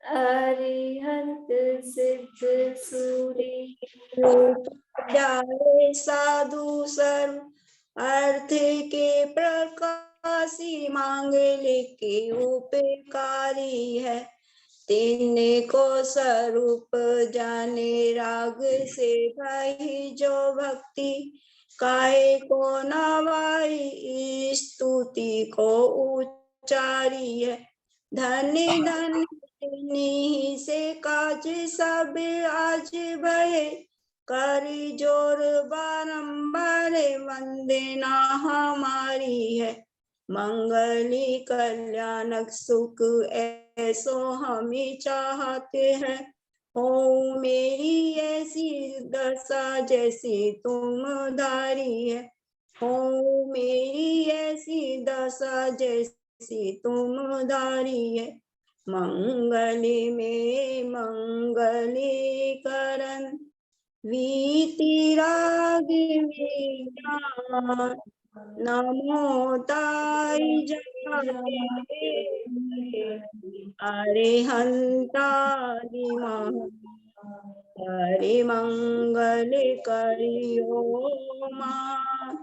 अरिहंत सिद्ध सूरी जाए साधु सर्व अर्थ के प्रकाशी मांगलिक के उपकारी है। तिन्ने को स्वरूप जाने राग से भाई जो भक्ति काय को नवाई स्तुति को उच्चारी है। धन्य धन्य तिन्हीं से काज सब आज भय करी जोर बारंबार वंदना हमारी है। मंगली कल्याणक सुख ऐसो हमें चाहते हैं। हो मेरी ऐसी दशा जैसी तुम धारी है। हो मेरी ऐसी दशा जैसी तुम धारी है। मंगली में मंगली करन वीतिराग में नमो ताई जाते अरिहंतादि हरि मंगल करियो मां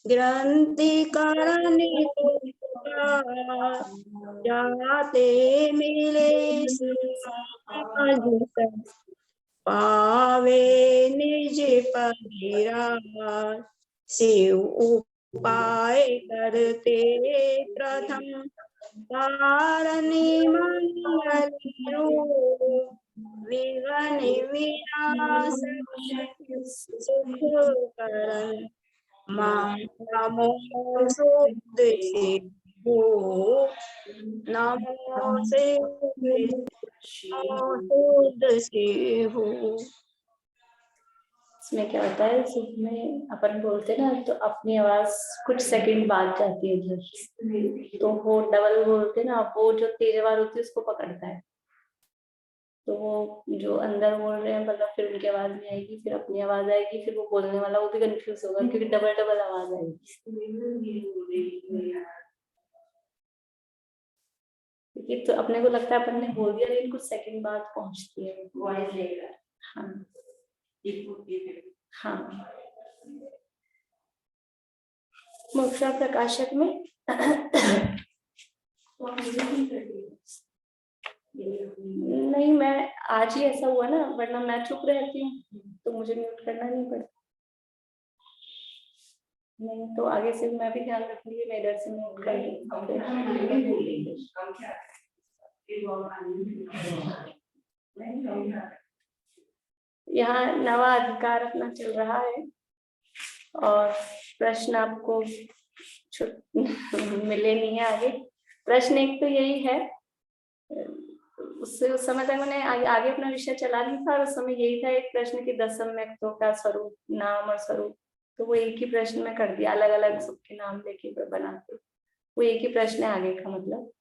ग्रंथि करने जाते मिले पावे निज पगिराज शिव उपाय करते प्रथम कारणी मंगलियो विघ्न विनाश सुख करन नमो शुद्ध शिवो नमो शुद्ध शिवो। इसमें क्या होता है, इसमें अपन बोलते ना तो अपनी आवाज कुछ सेकंड बाद जाती है इधर, तो वो डबल बोलते ना, वो जो तेज आवाज होती है उसको पकड़ता है, तो वो जो अंदर बोल रहे हैं मतलब फिर उनकी आवाज नहीं आएगी, फिर अपनी आवाज आएगी, फिर वो बोलने वाला वो भी कंफ्यूज होगा क्योंकि डबल डबल आवाज आएगी। क्योंकि तो अपने को लगता है अपन ने बोल दिया लेकिन कुछ सेकंड बाद पहुंचती है वॉइस लेकर। हाँ हाँ। मोक्षा प्रकाशक में नहीं, मैं आज ही ऐसा हुआ ना, वरना मैं चुप रहती हूँ तो मुझे म्यूट करना नहीं पड़ता। नहीं तो आगे से मैं भी ध्यान रखूंगी, मैं इधर से म्यूट कर दूंगी। यहाँ नवा अधिकार अपना चल रहा है और प्रश्न आपको मिले नहीं है आगे। प्रश्न एक तो यही है, उससे उस समय तक मैंने आगे अपना विषय चला नहीं था और उस समय यही था एक प्रश्न कि 10 सम्यक्तों का स्वरूप, नाम और स्वरूप, तो वो एक ही प्रश्न में कर दिया, अलग अलग सबके नाम लेके बनाते, वो एक ही प्रश्न है आगे का मतलब।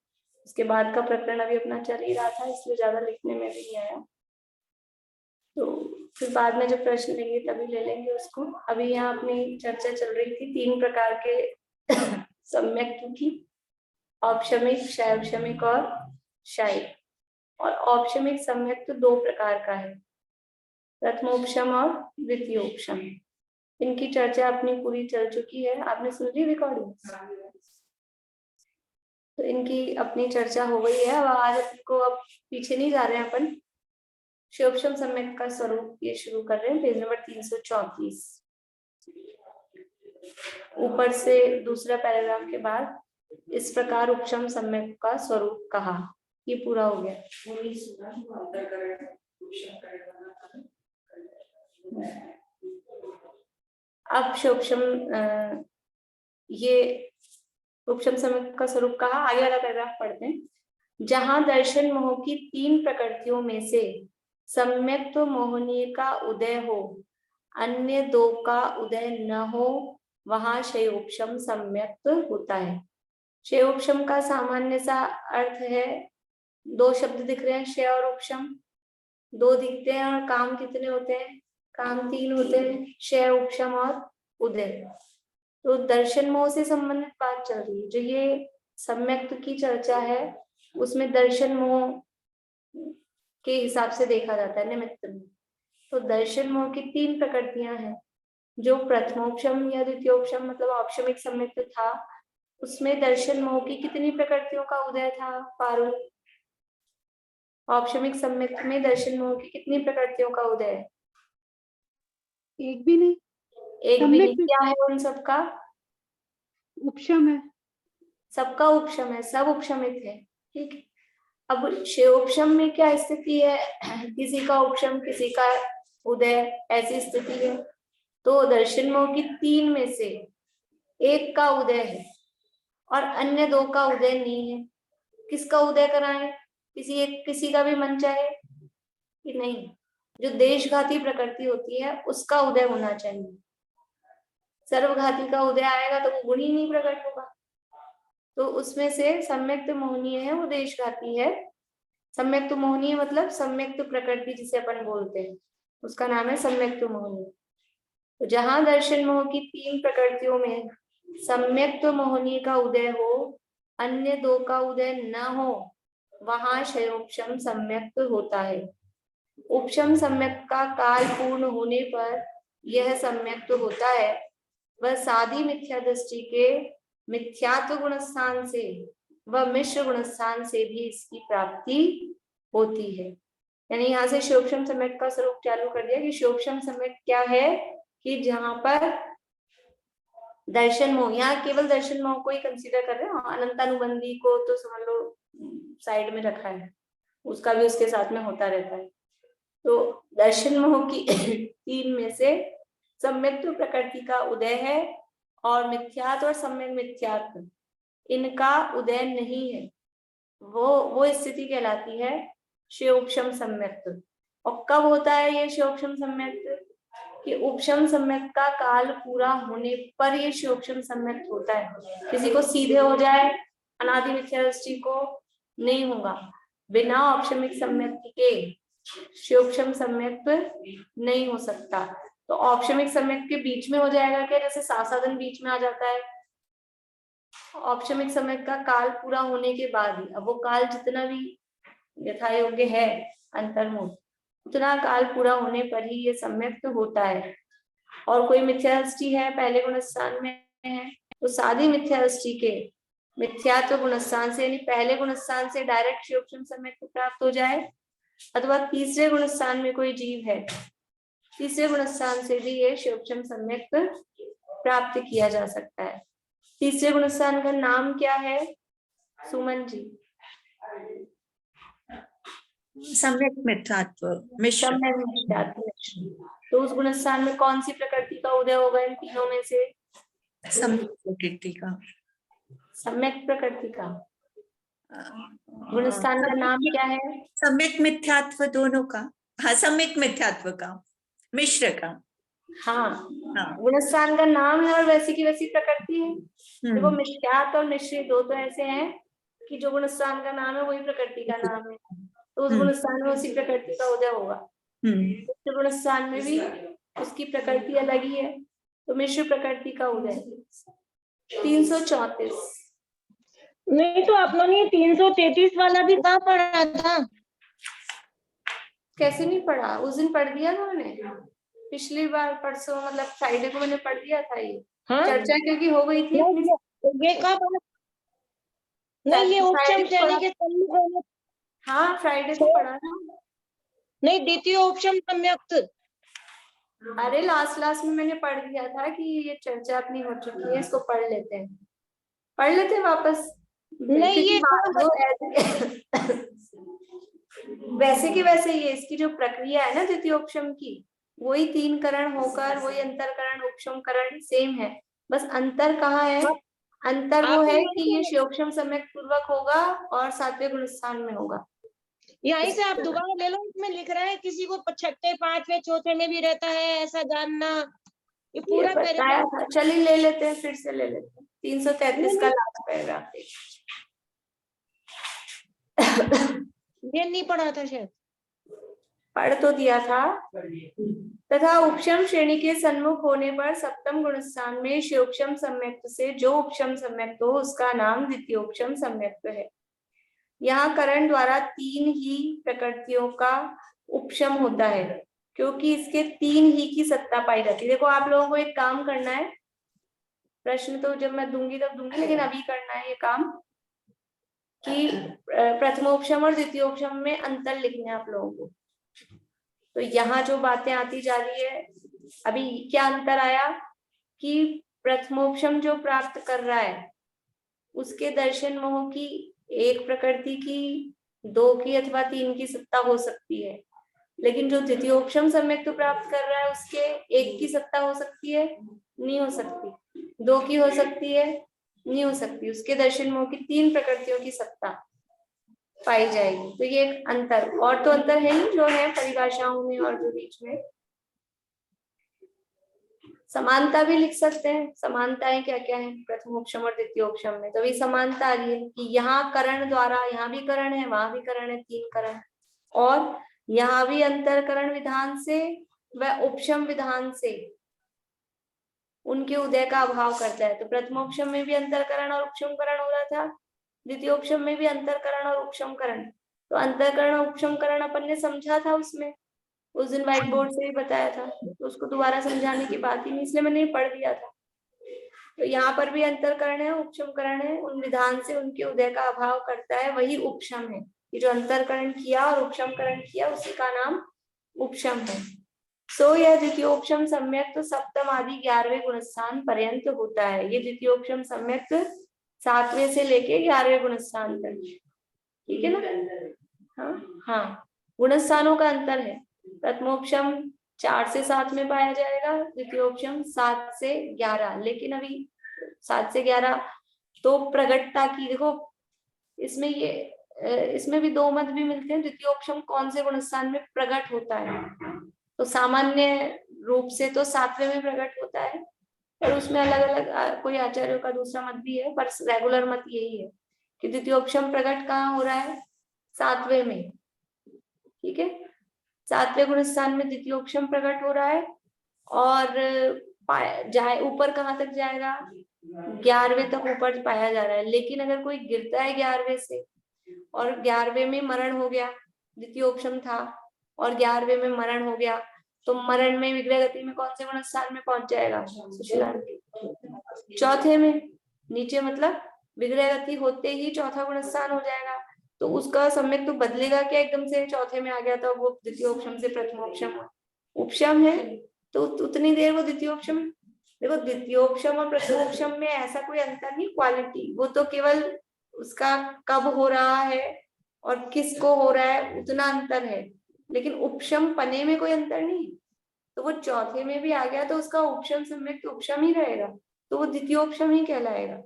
उसके बाद का प्रकरण अभी अपना चल ही रहा था, इसलिए ज्यादा लिखने में भी नहीं आया, तो फिर बाद में जब प्रश्न लेंगे तभी ले लेंगे उसको। अभी यहाँ अपनी चर्चा चल रही थी 3 प्रकार के सम्यक्तों की, औपशमिक, शैवशमिक और शायिक। और औपशमिक सम्यक्त 2 प्रकार का है, प्रथमोपशम और द्वितीयोपशम। इनकी चर्चा अपनी पूरी चल चुकी है, आपने सुन ली रिकॉर्डिंग, तो इनकी अपनी चर्चा हो गई है। और आज को अब पीछे नहीं जा रहे हैं अपन, शैवोपशम सम्यक्त का स्वरूप ये शुरू कर रहे हैं, पेज नंबर 334 ऊपर से दूसरा पैराग्राफ के बाद। इस प्रकार उपशम सम्यक्त का स्वरूप कहा, ये पूरा हो गया। अब शैवोपशम ये उपशम सम्यक्त का स्वरूप कहा, आगे वाला पैराग्राफ पढ़ते हैं। जहां दर्शन मोह की 3 प्रकृतियों में से सम्यक्त मोहनीय का उदय हो, अन्य 2 का उदय न हो, वहां शैवोपशम सम्यक्त होता है। शैवोपशम का सामान्य सा अर्थ है, 2 शब्द दिख रहे हैं, शय और उपशम, 2 दिखते हैं और काम कितने होते हैं, काम 3 होते हैं, शय, उपशम और उदय। तो दर्शन मोह से संबंधित बात चल रही है, जो ये सम्यक्त की चर्चा है उसमें दर्शन मोह के हिसाब से देखा जाता है, निमित्त में। तो दर्शन मोह की 3 प्रकृतियां हैं। जो प्रथमोपशम या द्वितीयोपशम मतलब औपशमिक सम्यक्त था, उसमें दर्शन मोह की कितनी प्रकृतियों का उदय था पारुल? औपशमिक सम्यक्त में दर्शन मोह की कितनी प्रकृतियों का उदय है? एक भी नहीं, एक भी नहीं। सम्यक में क्या है उन सबका? उपशम है। सबका उपशम है, सब उपशमित है। ठीक है। अब शिवोपशम में क्या स्थिति है? किसी का उपशम किसी का उदय, ऐसी स्थिति है। तो दर्शन मोह की 3 में से एक का उदय है और अन्य 2 का उदय नहीं है। किसका उदय कराएं? किसी का भी मन चाहे कि नहीं, जो देशघाती प्रकृति होती है उसका उदय होना चाहिए। सर्वघाती का उदय आएगा तो वो गुण ही नहीं प्रकट होगा। तो उसमें से सम्यक्त मोहनीय है, वो देशघाती है। सम्यक्त मोहनीय मतलब सम्यक्त प्रकृति जिसे अपन बोलते हैं, उसका नाम है सम्यक्त मोहनीय। तो जहां दर्शन मोह की 3 प्रकृतियों में सम्यक्त मोहनीय का उदय हो, अन्य 2 का उदय न हो, वहां क्षयोपशम सम्यक्त होता है। उपशम सम्यक्त का काल पूर्ण होने पर यह सम्यक्त होता है। वह साधी मिथ्या दृष्टि के मिथ्यात्व गुणस्थान से व मिश्र गुणस्थान से भी इसकी प्राप्ति होती है। यानी यहाँ से शिवोपशम सम्यक्त का स्वरूप चालू कर दिया कि शिवोपशम सम्यक्त क्या है, कि जहां पर दर्शन मोह, यहाँ केवल दर्शन मोह को ही कंसीडर कर रहे हैं, अनंतानुबंधी को तो समझ लो साइड में रखा है, उसका भी उसके साथ में होता रहता है। तो दर्शन मोह की 3 में से सम्यक्त प्रकृति का उदय है और मिथ्यात्व और सम्यक मिथ्यात्व इनका उदय नहीं है। वो स्थिति कहलाती है शिवोपशम सम्यक्त। और कब होता है ये शिवोपशम सम्यक्त? कि उपशम सम्यक्त का काल पूरा होने पर ये शिवोपशम सम्यक्त होता है। किसी को सीधे हो जाए अनादि मिथ्या दृष्टि को, नहीं होगा। बिना औपशमिक सम्यक्त के शिवोपशम सम्यक्त नहीं हो सकता। तो औपशमिक सम्यक्त के बीच में हो जाएगा क्या? जैसे सासाधन बीच में आ जाता है। औपशमिक सम्यक्त का काल पूरा होने के बाद ही, अब वो काल जितना भी यथा योग्य है अंतर्मुख, उतना काल पूरा होने पर ही ये सम्यक्त होता है। और कोई मिथ्या दृष्टि है पहले गुणस्थान में है, तो साधी मिथ्या दृष्टि के मिथ्यात्व गुणस्थान से, यानी पहले गुणस्थान से डायरेक्ट शिवोपशम सम्यक्त प्राप्त हो जाए, अथवा तीसरे गुणस्थान में कोई जीव है, तीसरे गुणस्थान से भी ये शिवोपशम सम्यक्त प्राप्त किया जा सकता है। तीसरे गुणस्थान का नाम क्या है सुमन जी? सम्यक मिथ्यात्व मिश्र। सम्यक मिथ्यात्व। तो उस गुणस्थान में कौन सी प्रकृति का उदय होगा इन तीनों में से? सम्यक प्रकृति का। सम्यक प्रकृति का गुणस्थान का नाम क्या है? सम्यक मिथ्यात्व दोनों का। हाँ, सम्यक मिथ्यात्व का, मिश्र का। हाँ, हाँ। गुणस्थान का नाम है और वैसी की वैसी प्रकृति है। देखो मिथ्यात्व और मिश्रित 2 तो ऐसे हैं कि जो गुणस्थान का नाम है वही प्रकृति का नाम है, तो उस गुणस्थान में उसी प्रकृति का उदय होगा। मिश्र गुणस्थान में भी उसकी प्रकृति अलग ही है, तो मिश्र प्रकृति का उदय। 334। नहीं तो आपने ये 333 वाला भी कहाँ पढ़ा था? कैसे नहीं पढ़ा? उस दिन पढ़ दिया था मैंने, पिछली बार परसों मतलब फ्राइडे को मैंने पढ़ दिया था ये। हाँ? चर्चा क्योंकि हो गई थी अपनी। ये कब? नहीं, ये उपशम श्रेणी के सम्मुख होने। हाँ, फ्राइडे को पढ़ा था। नहीं, द्वितीय उपशम सम्यक्त। अरे लास्ट में मैंने पढ़ दिया था कि ये चर्चा अपनी हो चुकी है, इसको पढ़ लेते हैं, पढ़ लेते हैं वापस। नहीं, ये वैसे की वैसे ये इसकी जो प्रक्रिया है ना द्वितीयोपशम की, वही 3 करण होकर वही अंतरकरण उपशम करण सेम है। बस अंतर कहाँ है? अंतर वो है कि ये शिवोपशम सम्यक्त पूर्वक होगा और 7वें गुणस्थान में होगा। यहीं से आप दोबारा ले लो, इसमें लिख रहा है किसी को 6ठे 5वें 4थे में भी रहता है, ऐसा जानना। ये पूरा बताया था, चलिए ले लेते हैं, फिर से ले लेते हैं। 333 का लास्ट पैराग्राफ। ये नहीं पढ़ा था शायद? पढ़ तो दिया था। तथा उपशम श्रेणी के सन्मुख होने पर सप्तम गुणस्थान में शिवोपशम सम्यक्त से जो उपशम सम्यक्त हो उसका नाम द्वितीयोपशम सम्यक्त है। यहाँ करण द्वारा 3 ही प्रकृतियों का उपशम होता है, क्योंकि इसके 3 ही की सत्ता पाई जाती है। देखो आप लोगों को एक काम करना है, प्रश्न तो जब मैं दूंगी तब दूंगी, लेकिन अभी करना है ये काम कि प्रथमोपशम और द्वितीयोपशम में अंतर लिखने हैं आप लोगों को। तो यहाँ जो बातें आती जा रही है, अभी क्या अंतर आया कि प्रथमोपशम जो प्राप्त कर रहा है उसके दर्शन मोह की एक प्रकृति की, 2 की अथवा 3 की सत्ता हो सकती है, लेकिन जो द्वितीयोपशम सम्यक तो प्राप्त कर रहा है उसके 1 की सत्ता हो सकती है, नहीं हो सकती, 2 की हो सकती है, नहीं हो सकती, उसके दर्शन मोह की 3 प्रकृतियों की सत्ता पाई जाएगी। तो ये एक अंतर, और तो अंतर है ही जो है परिभाषाओं में और जो बीच में। समानता भी लिख सकते हैं, समानताएं क्या क्या है प्रथमोपशम और द्वितीयोपशम में। तो ये समानता आ रही है कि यहाँ करण द्वारा, यहाँ भी करण है, वहां भी करण है, 3 करण, और यहाँ भी अंतरकरण विधान से व उपशम विधान से उनके उदय का अभाव करता है। तो प्रथमोपशम में भी अंतरकरण और उपशमकरण हो रहा था, द्वितीयोपशम में भी अंतरकरण और उपशमकरण। तो अंतरकरण और उपशमकरण अपन ने समझा था उसमें, उस दिन व्हाइट बोर्ड से भी बताया था, तो उसको दोबारा समझाने की बात ही नहीं, इसलिए मैंने पढ़ दिया था। तो यहाँ पर भी अंतरकरण है, उपशमकरण है, उन विधान से उनके उदय का अभाव करता है, वही उपशम है। ये जो अंतरकरण किया और उपशमकरण किया उसी का नाम उपशम है। सो यह द्वितीयोपशम सम्यक तो सप्तम आदि 11वें गुणस्थान पर्यंत होता है। ये द्वितीयोपशम सम्यक 7वें से लेके 11वें गुणस्थान तक, ठीक है ना। हाँ, गुणस्थानों का अंतर है। प्रथमोपशम 4 से 7 में पाया जाएगा, द्वितीयोपशम 7 से 11। लेकिन अभी 7 से 11 तो प्रगटता की, देखो इसमें इसमें भी 2 मत भी मिलते हैं, द्वितीयोपशम कौन से गुणस्थान में प्रकट होता है। तो सामान्य रूप से तो 7वें में प्रकट होता है, और उसमें अलग अलग कोई आचार्यों का दूसरा मत भी है, पर रेगुलर मत यही है कि द्वितीयोपशम प्रकट कहाँ हो रहा है, 7वें में, ठीक है। 7वें गुणस्थान में द्वितीयोपशम प्रकट हो रहा है, और जाए ऊपर कहाँ तक जाएगा, 11वें तक ऊपर पाया जा रहा है। लेकिन अगर कोई गिरता है 11वें से और 11वें में मरण हो गया, द्वितीयोपशम था और 11वें में मरण हो गया, तो मरण में विग्रह गति में कौन से गुणस्थान में पहुंच जाएगा, चौथे में। नीचे मतलब विग्रह गति होते ही चौथा गुणस्थान हो जाएगा, तो उसका सम्यक तो बदलेगा क्या, एकदम से चौथे में आ गया तो वो द्वितीयोपशम से प्रथमोपशम उपशम है, तो उतनी देर वो द्वितीयोपशम। देखो द्वितीयोपशम और प्रथमोपशम में ऐसा कोई अंतर नहीं, क्वालिटी, वो तो केवल उसका कब हो रहा है और किसको हो रहा है उतना अंतर है, लेकिन उपशम पने में कोई अंतर नहीं। तो वो चौथे में भी आ गया तो उसका उपशम सम्यक तो उपशम ही रहेगा, तो वो द्वितीयोपशम ही कहलाएगा।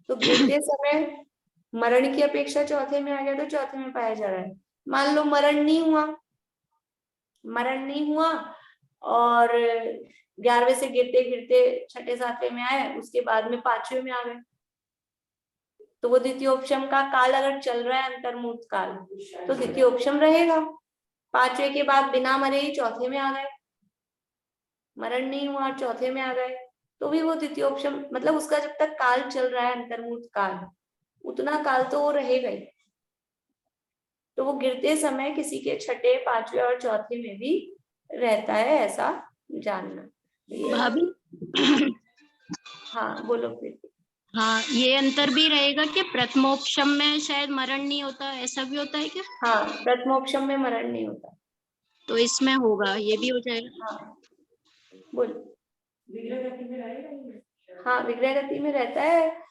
तो गिरते समय मरण की अपेक्षा चौथे में आ गया तो चौथे में पाया जा रहा है। मान लो मरण नहीं हुआ और 11वें से गिरते गिरते 6ठे 7वें में आए, उसके बाद में 5वें में आ गए, तो वो द्वितीयोपशम का काल अगर चल रहा है अंतर्मूर्त काल तो द्वितीयोपशम रहेगा। 5वें के बाद बिना मरे ही चौथे में आ गए, मरण नहीं हुआ चौथे में आ गए, तो भी वो द्वितीयोपशम, मतलब उसका जब तक काल चल रहा है अंतर्मूर्त काल उतना काल तो वो रहेगा ही। तो वो गिरते समय किसी के 6ठे 5वें और चौथे में भी रहता है, ऐसा जानना। भाभी हाँ बोलो फिर। हाँ, ये अंतर भी रहेगा कि प्रथमोपशम में शायद मरण नहीं होता, ऐसा भी होता है क्या? हाँ, प्रथमोपशम में मरण नहीं होता, तो इसमें होगा, ये भी हो जाएगा। हाँ बोलो। विग्रह गति में रहेगा, हाँ विग्रह गति में रहता है।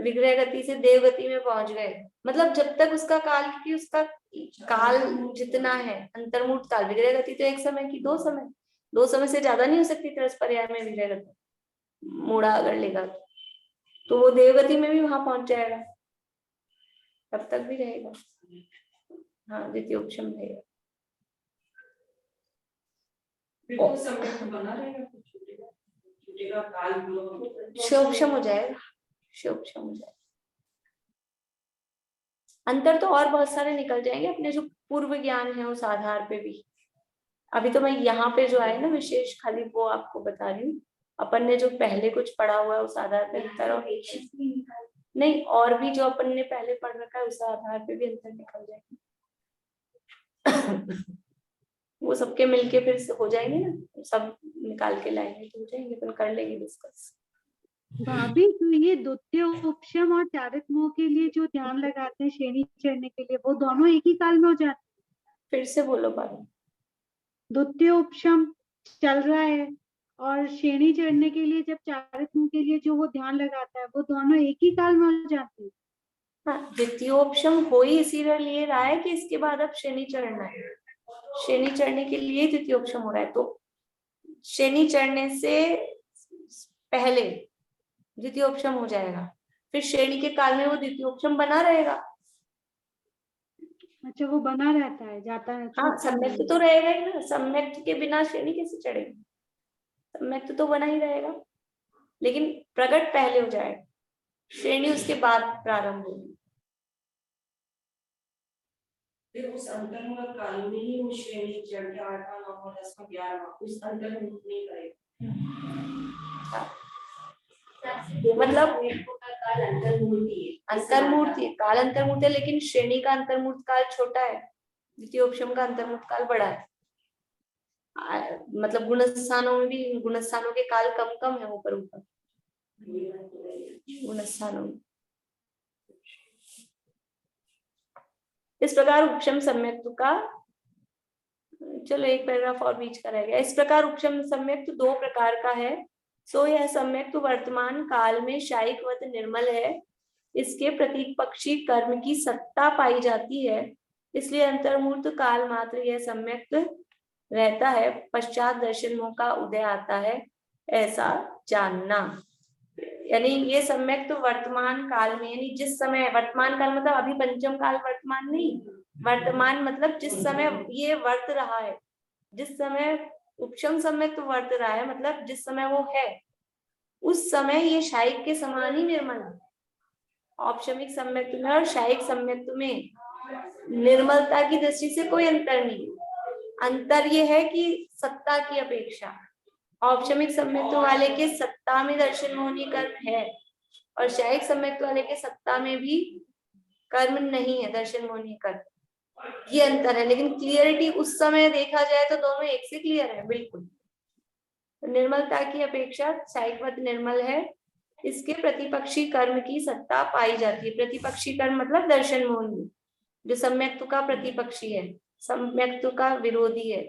विग्रह गति से देव गति में पहुंच गए, मतलब जब तक उसका काल, क्योंकि उसका काल जितना है अंतर्मूर्त काल, विग्रह गति तो 1 समय की 2 समय से ज्यादा नहीं हो सकती तरस पर्याय में विग्रह गति, मोड़ा अगर लेगा तो वो देवगति में भी वहां पहुंच जाएगा, तब तक भी रहेगा। हाँ द्वितीयोपशम रहेगा, शोपशम हो जाएगा, शोपशम हो जाएगा। अंतर तो और बहुत सारे निकल जाएंगे अपने जो पूर्व ज्ञान है उस आधार पे भी। अभी तो मैं यहाँ पे जो आए ना विशेष खाली वो आपको बता रही हूँ, अपन ने जो पहले कुछ पढ़ा हुआ है उस आधार पे बता रहा हूँ। नहीं, और भी जो अपन ने पहले पढ़ रखा है उस आधार पे भी अंतर निकल जाएंगे। वो सबके मिलके फिर से हो जाएंगे ना, सब निकाल के लाएंगे तो हो जाएंगे, अपन कर लेंगे डिस्कस। भाभी तो ये द्वितीय उपशम और चारित मोह के लिए जो ध्यान लगाते हैं श्रेणी चढ़ने के लिए, वो दोनों एक ही काल में हो जाते फिर से बोलो बाबा। हैं? द्वितीय उपशम चल रहा है और श्रेणी चढ़ने के लिए जब चारित मोह के लिए जो वो ध्यान लगाता है, वो दोनों एक ही काल में हो जाते हैं। हाँ, द्वितीयोपशम हो ही इसीलिए रहा है कि इसके बाद अब शनि चढ़ना है, शनि चढ़ने के लिए द्वितीयोपशम हो रहा है, तो शनि चढ़ने से पहले द्वितीयोपशम हो जाएगा, फिर श्रेणी के काल में वो द्वितीयोपशम बना रहेगा। अच्छा, वो बना रहता है, जाता है। हाँ, सम्यक्त तो रहेगा ही ना, सम्यक्त के बिना श्रेणी कैसे चढ़ेगी, सम्यक्त तो बना ही रहेगा, लेकिन प्रकट पहले हो जाएगा, श्रेणी उसके बाद प्रारंभ होगी। उस अंतर्मुख काल में ही वो श्रेणी चढ़ के 8वां 9वां 10वां 11वां उस अंतर्मुख नहीं करेगा। मतलब काल अंतर्मूर्ति है, अंतर्मूर्ति काल अंतर्मूर्ति है, लेकिन श्रेणी का अंतर्मूर्त काल छोटा है, द्वितीयोपशम का अंतर्मूर्त काल बड़ा है। मतलब गुणस्थानों में भी गुणस्थानों के काल कम कम है, ऊपर ऊपर गुणस्थानों में। इस प्रकार उपशम सम्यक्त का, चलो एक पैराग्राफ और बीच का रह गया। इस प्रकार उपशम सम्यक्त दो प्रकार का है, सो यह सम्यक्त वर्तमान काल में शायिकवत निर्मल है, इसके प्रतीक पक्षी कर्म की सत्ता पाई जाती है, इसलिए अंतर्मूर्त काल मात्र यह सम्यक्त रहता है, पश्चात दर्शन मोह का उदय आता है, ऐसा जानना। यानी ये सम्यक्त वर्तमान काल में, यानी जिस समय, वर्तमान काल मतलब अभी पंचम काल वर्तमान नहीं, वर्तमान मतलब जिस समय ये वर्त रहा है, जिस समय उपशम सम्यक्त वर्त रहा है, मतलब जिस समय वो है उस समय ये शायिक के समान ही निर्मल है। औपशमिक सम्यक्त में और शायिक सम्यक्त में निर्मलता की दृष्टि से कोई अंतर नहीं, अंतर ये है कि सत्ता की अपेक्षा औपशमिक सम्यक्त वाले के सत्ता में दर्शन मोहनी कर्म है और शायिक सम्यक्त वाले के सत्ता में भी कर्म नहीं है, दर्शन मोहनी कर्म, ये अंतर है। लेकिन क्लियरिटी उस समय देखा जाए तो दोनों एक से क्लियर है बिल्कुल। निर्मलता की अपेक्षा शायिकवत निर्मल है, इसके प्रतिपक्षी कर्म की सत्ता पाई जाती है। प्रतिपक्षी कर्म मतलब दर्शन मोहनी, जो सम्यक्त का प्रतिपक्षी है, सम्यक्त का विरोधी है,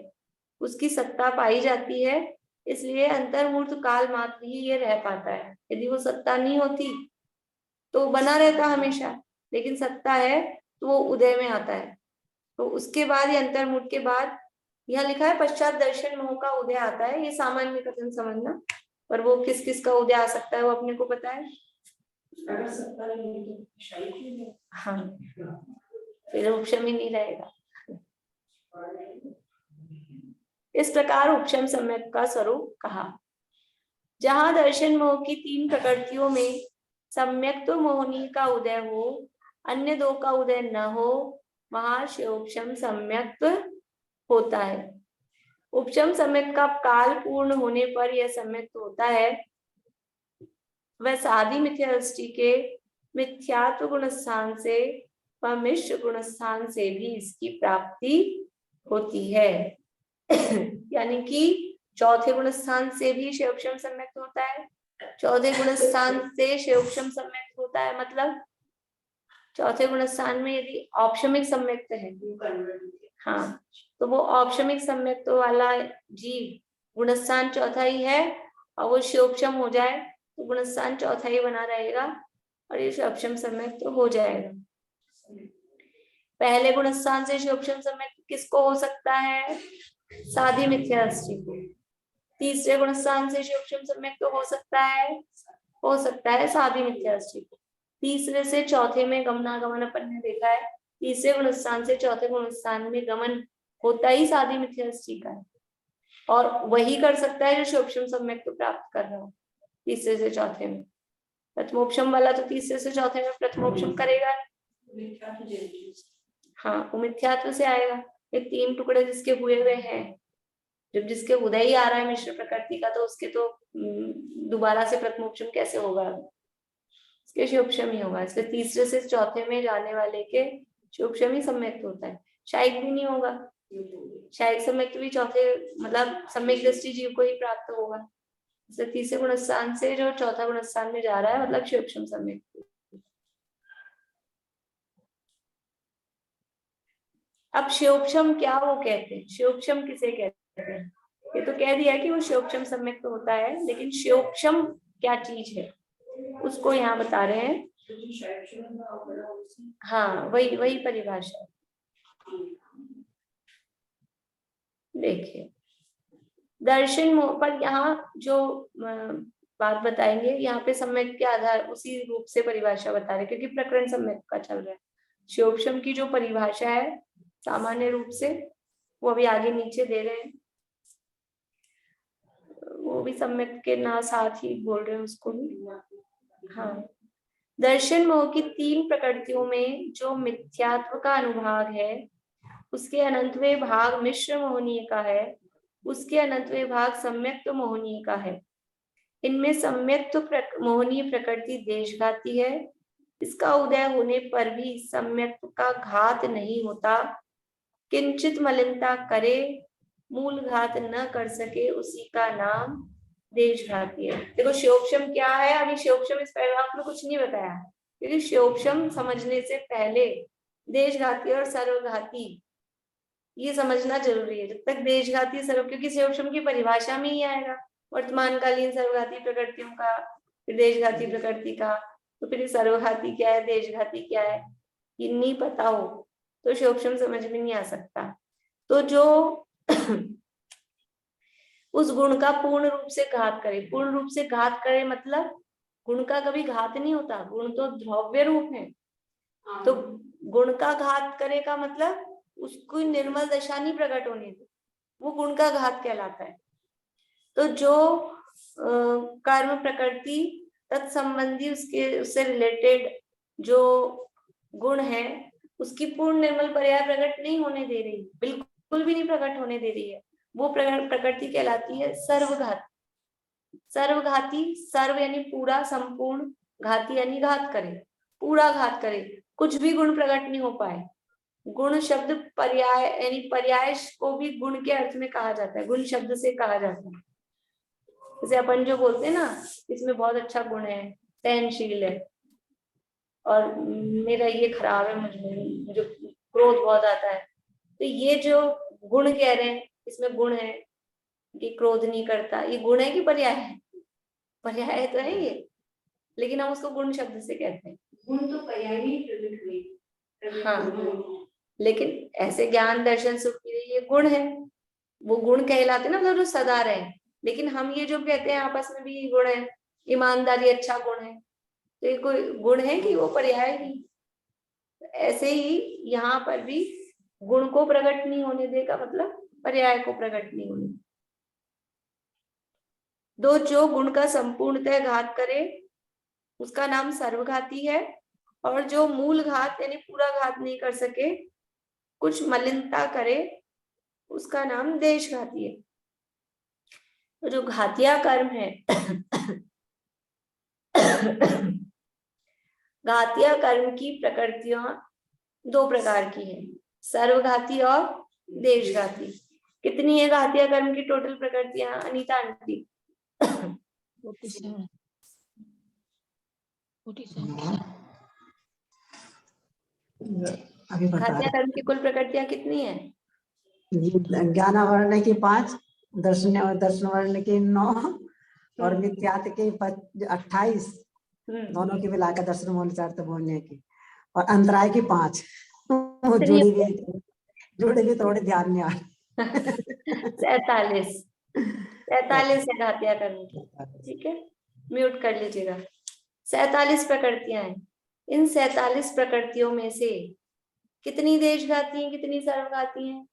उसकी सत्ता पाई जाती है, इसलिए अंतर्मूर्त काल मात्र ही ये रह पाता है। यदि वो सत्ता नहीं होती तो बना रहता हमेशा, लेकिन सत्ता है तो वो उदय में आता है, तो उसके बाद ये अंतर्मूर्त के बाद यहाँ लिखा है पश्चात दर्शन मोह का उदय आता है, ये सामान्य कथन समझना, पर वो किस किस का उदय आ सकता है वो अपने को पता है। अगर सत्ता नहीं तो शायिक ही है। हाँ, फिर उपशम ही नहीं रहेगा। इस प्रकार उपशम सम्यक का स्वरूप कहा। जहां दर्शन मोह की तीन प्रकृतियों में सम्यक्त मोहनी का उदय हो, अन्य दो का उदय न हो, वहां उपशम सम्यक्त होता है। उपशम सम्यक्त का काल पूर्ण होने पर यह सम्यक्त होता है, वह साधी मिथ्या दृष्टि के मिथ्यात्व गुण स्थान से व मिश्र गुण स्थान से भी इसकी प्राप्ति होती है। यानी कि चौथे गुण स्थान से भी उपशम सम्यक्त होता है, चौथे गुण स्थान से उपशम सम्यक्त होता है, मतलब चौथे गुण स्थान में यदि औपशमिक सम्यक्त है, हाँ, तो वो औपशमिक सम्यक्त वाला जीव गुणस्थान चौथा ही है और वो शिवोपशम हो जाए तो गुणस्थान चौथा ही बना रहेगा और ये शिवोपशम सम्यक्त तो हो जाएगा। पहले गुणस्थान से शिवोपशम सम्यक्त किसको हो सकता है? साधी मिथ्या दृष्टि को। तीसरे गुणस्थान से शिवोपशम सम्यक्त तो हो सकता है साधी मिथ्या दृष्टि को। तीसरे से चौथे में गमनागमन अपन ने देखा है, तीसरे गुणस्थान से चौथे गुणस्थान में गमन होता ही साधी मिथ्या दृष्टि का है, और वही कर सकता है जो शिवोपशम सम्यक्त प्राप्त कर रहा हो तीसरे से चौथे में। प्रथमोपशम वाला तो तीसरे से चौथे में प्रथमोपशम करेगा, हाँ, वो मिथ्यात्व से आएगा। ये तीन टुकड़े जिसके हुए हुए हैं, जब जिसके उदय ही आ रहा है मिश्र प्रकृति का, तो उसके तो दोबारा से प्रथमोपशम कैसे होगा? इसके शिवोपशम ही होगा, इसलिए तीसरे से चौथे में जाने वाले के शिवोपशम ही सम्यक्त होता है, शायद भी नहीं होगा। शायद सम्यक्त भी चौथे मतलब सम्यक दृष्टि जीव को ही प्राप्त होगा, इसलिए तीसरे गुणस्थान से जो चौथा गुणस्थान में जा रहा है मतलब शिवोपशम सम्यक्त। अब शिवोपशम क्या वो कहते हैं, शिवोपशम किसे कहते हैं? ये तो कह दिया कि वो शिवोपशम सम्यक्त होता है, लेकिन शिवोपशम क्या चीज है उसको यहाँ बता रहे हैं। हाँ वही वही परिभाषा है। देखिए दर्शन पर यहाँ जो बात बताएंगे यहाँ पे सम्यक के आधार उसी रूप से परिभाषा बता रहे, क्योंकि प्रकरण सम्यक का चल रहा है। शिवोपशम की जो परिभाषा है सामान्य रूप से वो अभी आगे नीचे दे रहे हैं, वो भी सम्यक के ना साथ ही बोल रहे हैं उसको भी। हाँ, दर्शन मोह की 3 प्रकृतियों में जो मिथ्यात्व का अनुभाग है उसके अनंतवें भाग मिश्र मोहनीय का है, उसके अनंतवें भाग सम्यक्त मोहनीय का है। इनमें सम्यक्त मोहनीय प्रकृति देशघाती है, इसका उदय होने पर भी सम्यक्त का घात नहीं होता, किंचित मलिनता करे मूल घात न कर सके उसी का नाम देशघाती है। देखो शिवोपशम क्या है, अभी शिवोपशम इस पैराग्राफ में कुछ नहीं बताया, क्योंकि शिवोपशम समझने से पहले देशघाती और सर्वघाती ये समझना जरूरी है। जब तक देशघाती सर्व, क्योंकि शिवोपशम की परिभाषा में ही आएगा वर्तमान कालीन सर्वघाती प्रकृतियों का, फिर देशघाती प्रकृति का, तो फिर सर्वघाती क्या है देशघाती क्या है ये नहीं पता हो तो शिवोपशम समझ में नहीं आ सकता। तो जो उस गुण का पूर्ण रूप से घात करे, पूर्ण रूप से घात करे मतलब गुण का कभी घात नहीं होता, गुण तो द्रव्य रूप है, तो गुण का घात करे का मतलब उसको निर्मल दशा नहीं प्रकट होने दे, वो गुण का घात कहलाता है। तो जो कर्म प्रकृति तत्संबंधी उससे रिलेटेड जो गुण है उसकी पूर्ण निर्मल पर्याय प्रकट नहीं होने दे रही, बिल्कुल भी नहीं प्रकट होने दे रही है, वो प्रकृति कहलाती है सर्वघाती। सर्वघाती, सर्व यानी पूरा संपूर्ण, घाती यानी घात करे, पूरा घात करे, कुछ भी गुण प्रकट नहीं हो पाए। गुण शब्द पर्याय यानी पर्याय को भी गुण के अर्थ में कहा जाता है, गुण शब्द से कहा जाता है। जैसे अपन जो बोलते हैं ना इसमें बहुत अच्छा गुण है, सहनशील है, और मेरा ये खराब है, मुझे क्रोध बहुत आता है, तो ये जो गुण कह रहे हैं इसमें गुण है कि क्रोध नहीं करता, ये गुण है कि पर्याय है? पर्याय तो है ये, लेकिन हम उसको गुण शब्द से कहते हैं। गुण तो पर्याय ही प्रकट हुई। हाँ, लेकिन ऐसे ज्ञान दर्शन सुख के लिए ये गुण है, वो गुण कहलाते ना मतलब जो सदा रहे, लेकिन हम ये जो कहते हैं आपस में भी गुण है, ईमानदारी अच्छा गुण है, तो ये कोई गुण है कि वो पर्याय ही? ऐसे ही यहाँ पर भी गुण को प्रकट नहीं होने देगा मतलब पर्याय को प्रकट नहीं होने। दो जो गुण का संपूर्णतः घात करे उसका नाम सर्वघाती है, और जो मूल घात यानी पूरा घात नहीं कर सके, कुछ मलिनता करे, उसका नाम देशघाती है। तो जो घातिया कर्म है घातिया कर्म की प्रकृतियां 2 प्रकार की है, सर्वघाती और देशघाती। कितनी है घातिया कर्म की टोटल प्रकृतियां अनीता आंटी? 47 अभी बता घातिया कर्म की कुल प्रकृतियां कितनी है? ज्ञान वर्ण की 5, दर्शन वर्ण की 9 और मिथ्यात्व की 28, दोनों की मिलाकर दर्शन मोहन चार्थ बोलने की, और अंतराय की 5 जुड़ी भी थोड़ी ध्यान में आ 47 है घातिया कर्म की, ठीक है, म्यूट कर लीजिएगा। 47 प्रकृतियां हैं, इन 47 प्रकृतियों में से कितनी देशघाती हैं, कितनी सर्वघाती हैं?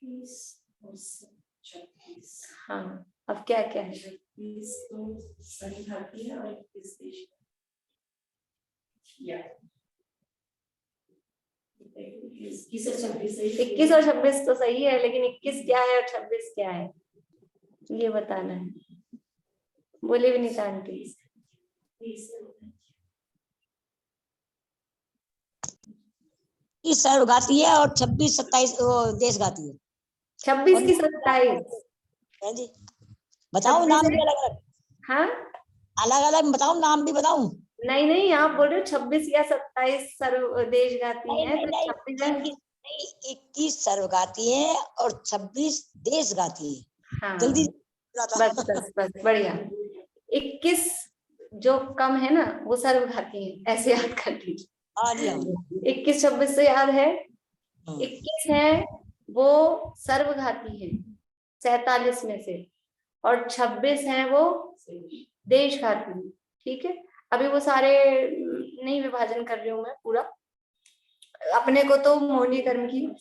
26 हाँ, अब क्या क्या है? 20 तो सर्वघाती है और 21 देशघाती। 21 और 26 सही। 21 और 26 तो सही है, लेकिन 21 क्या है और 26 क्या है ये बताना है। बोले भी नहीं आंटी। इस सर्वघाती है और 26 27 देशघाती है। 26 की 27। है जी, बताओ नाम भी अलग अलग, हाँ अलग अलग बताओ, नाम भी बताऊं? नहीं नहीं, आप बोल रहे हो 26 या 27 सर्व देशघाती नहीं है, नहीं तो नहीं, 26 है। 21 सर्वघाती है और 26 देशघाती है। हाँ जल्दी बस बस बस बढ़िया। 21 जो कम है ना वो सर्वघाती है, ऐसे याद कर लीजिए। हाँ जी, हाँ। 21 26 से याद है। हाँ। 21 है वो सर्वघाती है 47 में से, और 26 है वो देशघाती। ठीक है, अभी वो सारे नहीं विभाजन कर रही हूँ मैं पूरा। अपने को तो मोहनीय कर्म की,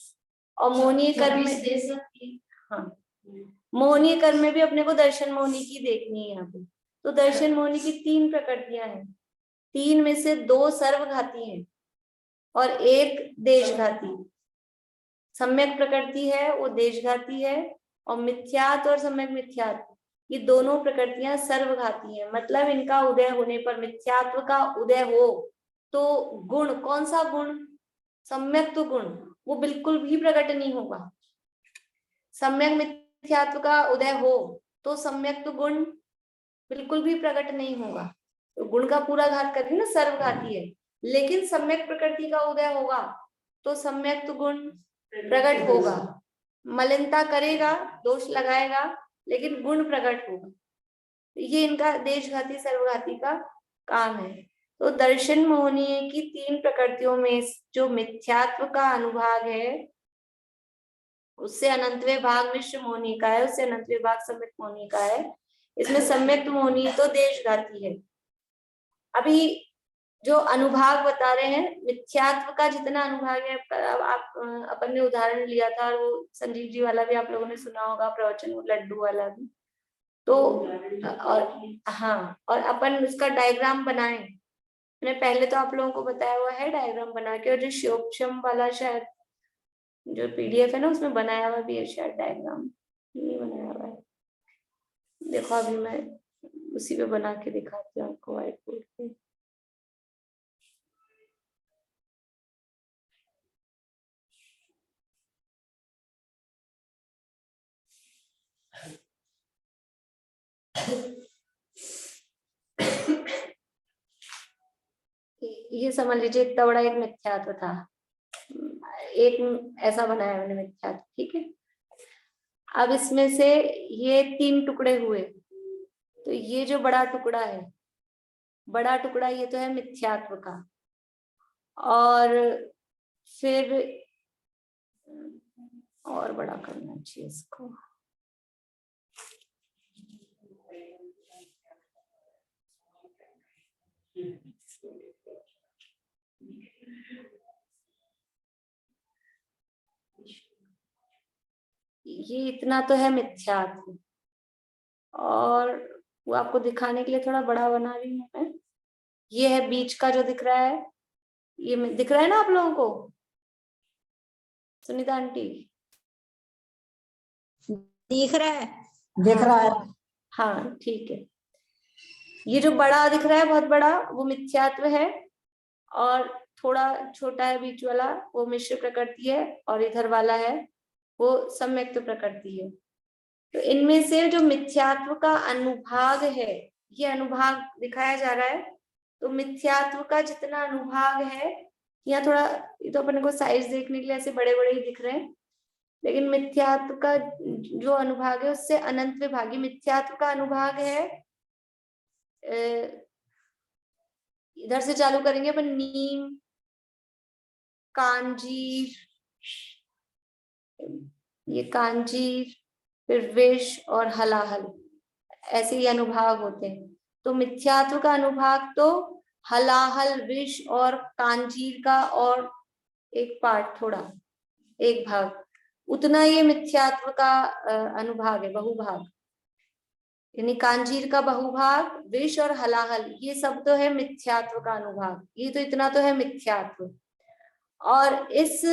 और मोहनीय कर्म में, हाँ मोहनीय कर्म में भी अपने को दर्शन मोहनी की देखनी है यहाँ पे। तो दर्शन मोहनी की 3 प्रकृतियां हैं, 3 में से 2 सर्वघाती हैं और 1 देशघाती। सम्यक प्रकृति है वो देशघाती है, और मिथ्यात और सम्यक मिथ्यात ये दोनों प्रकृतियां सर्वघाती हैं। मतलब इनका उदय होने पर, मिथ्यात्व का उदय हो तो गुण, कौन सा गुण? सम्यक तो गुण वो बिल्कुल भी प्रकट नहीं होगा। सम्यक मिथ्यात्व का उदय हो तो सम्यक तो गुण बिल्कुल भी प्रकट नहीं होगा। तो गुण का पूरा घात करें ना, सर्वघाती है। लेकिन सम्यक प्रकृति का उदय होगा तो सम्यक तो गुण प्रकट होगा। मलिनता करेगा, दोष लगाएगा, लेकिन गुण प्रकट होगा। ये इनका देशघाती सर्वघाती का काम है। तो दर्शन मोहनीय की 3 प्रकृतियों में जो मिथ्यात्व का अनुभाग है उससे अनंतवे भाग मिश्र मोहनी का है, उससे अनंतवे भाग सम्यक मोहनी का है। इसमें सम्यक मोहनी तो देशघाती है। अभी जो अनुभाग बता रहे हैं, मिथ्यात्व का जितना अनुभाग है, आप अपन ने उदाहरण लिया था, और वो संजीव जी वाला भी आप लोगों ने सुना होगा प्रवचन, वो लड्डू वाला भी। तो और हाँ, और अपन उसका डायग्राम बनाए। मैंने पहले तो आप लोगों को बताया हुआ है डायग्राम बना के, और जो शिवोपशम वाला शायद जो PDF है ना उसमें बनाया हुआ भी है शायद डायग्राम, नहीं बनाया हुआ है। देखो अभी मैं उसी पे बना के दिखाती हूँ आपको व्हाइट बोर्ड पे। ये समझ लीजिए इतना बड़ा एक मिथ्यात्व था, एक ऐसा बनाया मैंने मिथ्यात्व। ठीक है, अब इसमें से ये 3 टुकड़े हुए, तो ये जो बड़ा टुकड़ा है, बड़ा टुकड़ा ये तो है मिथ्यात्व का। और फिर और बड़ा करना चाहिए इसको। ये इतना तो है मिथ्यात्व, और वो आपको दिखाने के लिए थोड़ा बड़ा बना रही हूँ मैं। ये है बीच का जो दिख रहा है, ये दिख रहा है ना आप लोगों को सुनीता आंटी? दिख रहा है, दिख रहा है। हाँ ठीक है, ये जो बड़ा दिख रहा है बहुत बड़ा वो मिथ्यात्व है, और थोड़ा छोटा है बीच वाला वो मिश्र प्रकृति है, और इधर वाला है वो सम्यक प्रकृति है। तो इनमें से जो मिथ्यात्व का अनुभाग है, ये अनुभाग दिखाया जा रहा है। तो मिथ्यात्व का जितना अनुभाग है, यहाँ थोड़ा, ये तो अपने को साइज देखने के लिए ऐसे बड़े बड़े ही दिख रहे हैं, लेकिन मिथ्यात्व का जो अनुभाग है उससे अनंत विभागी। मिथ्यात्व का अनुभाग है, इधर से चालू करेंगे अपन, नीम, कांजीर, ये कांजीर, फिर विष और हलाहल, ऐसे ही अनुभाग होते हैं। तो मिथ्यात्व का अनुभाग तो हलाहल, विष और कांजीर का और एक पार्ट, थोड़ा एक भाग, उतना ये मिथ्यात्व का अनुभाग है, बहुभाग। यानी कांजीर का बहुभाग, विष और हलाहल, ये सब तो है मिथ्यात्व का अनुभाग। ये तो इतना तो है मिथ्यात्व। और इस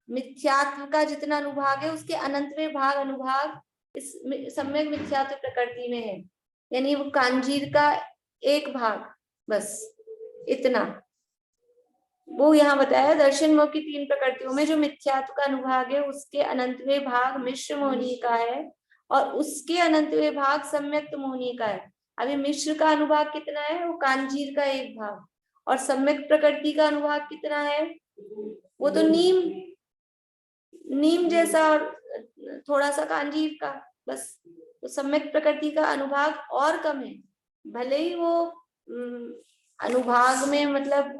मिथ्यात्व का जितना अनुभाग है उसके अनंतवे भाग अनुभाग इस सम्यक मिथ्यात्व प्रकृति में है। यानी वो कांजीर का एक भाग बस इतना। वो यहाँ बताया दर्शन मोह की 3 प्रकृतियों में जो मिथ्यात्व का अनुभाग है उसके अनंतवें भाग मिश्र मोहिनी का है और उसके अनंतवें भाग सम्यक्त मोहिनी का है। अभी मिश्र का अनुभाग कितना है? वो कांजीर का एक भाग। और सम्यक प्रकृति का अनुभाग कितना है? वो तो नीम जैसा और थोड़ा सा कांजीर का, बस। तो सम्यक प्रकृति का अनुभाग और कम है, भले ही वो अनुभाग में मतलब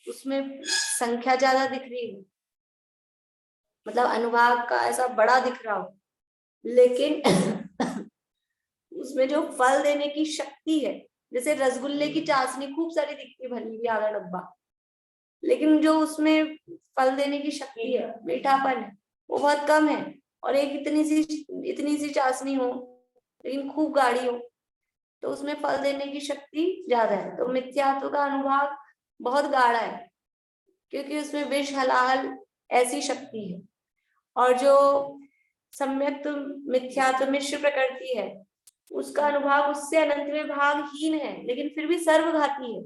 उसमें संख्या ज्यादा दिख रही है, मतलब अनुभाग का ऐसा बड़ा दिख रहा हो, लेकिन उसमें जो फल देने की शक्ति है, जैसे रसगुल्ले की चाशनी खूब सारी दिखती है, भली भी आधा डब्बा, लेकिन जो उसमें फल देने की शक्ति है, मीठापन है, वो बहुत कम है। और एक इतनी सी चाशनी हो लेकिन खूब गाढ़ी हो, तो उसमें फल देने की शक्ति ज्यादा है। तो मिथ्यात्व का अनुभाग बहुत गाढ़ा है, क्योंकि उसमें विष हलाहल ऐसी शक्ति है। और जो सम्यक मिथ्यात्व मिश्र प्रकृति है, उसका अनुभाग उससे अनंतवें भाग हीन है, लेकिन फिर भी सर्वघाती है।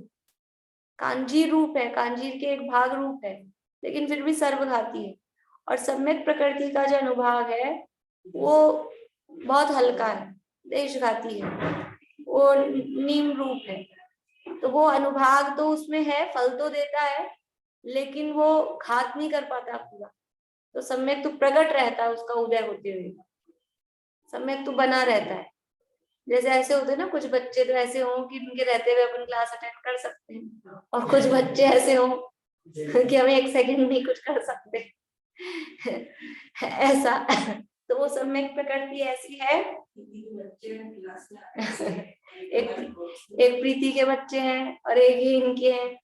कांजीर रूप है, कांजीर के एक भाग रूप है, लेकिन फिर भी सर्वघाती है। और सम्यक प्रकृति का जो अनुभाग है वो बहुत हल्का है, देशघाती है, वो नीम रूप है। तो वो अनुभाग तो उसमें है, फल तो देता है, लेकिन वो घात नहीं कर पाता पूरा। तो सम्यक तो प्रकट रहता है उसका उदय होते हुए, सम्यक तो बना रहता है। जैसे ऐसे होते हैं ना, कुछ बच्चे तो ऐसे हों कि उनके रहते हुए अपन क्लास अटेंड कर सकते हैं, और कुछ बच्चे ऐसे हों कि हमें 1 सेकंड नहीं कुछ कर सकते ऐसा। तो वो सम्यक प्रकृति ऐसी है। एक प्रीति के बच्चे हैं और एक ही इनके हैं,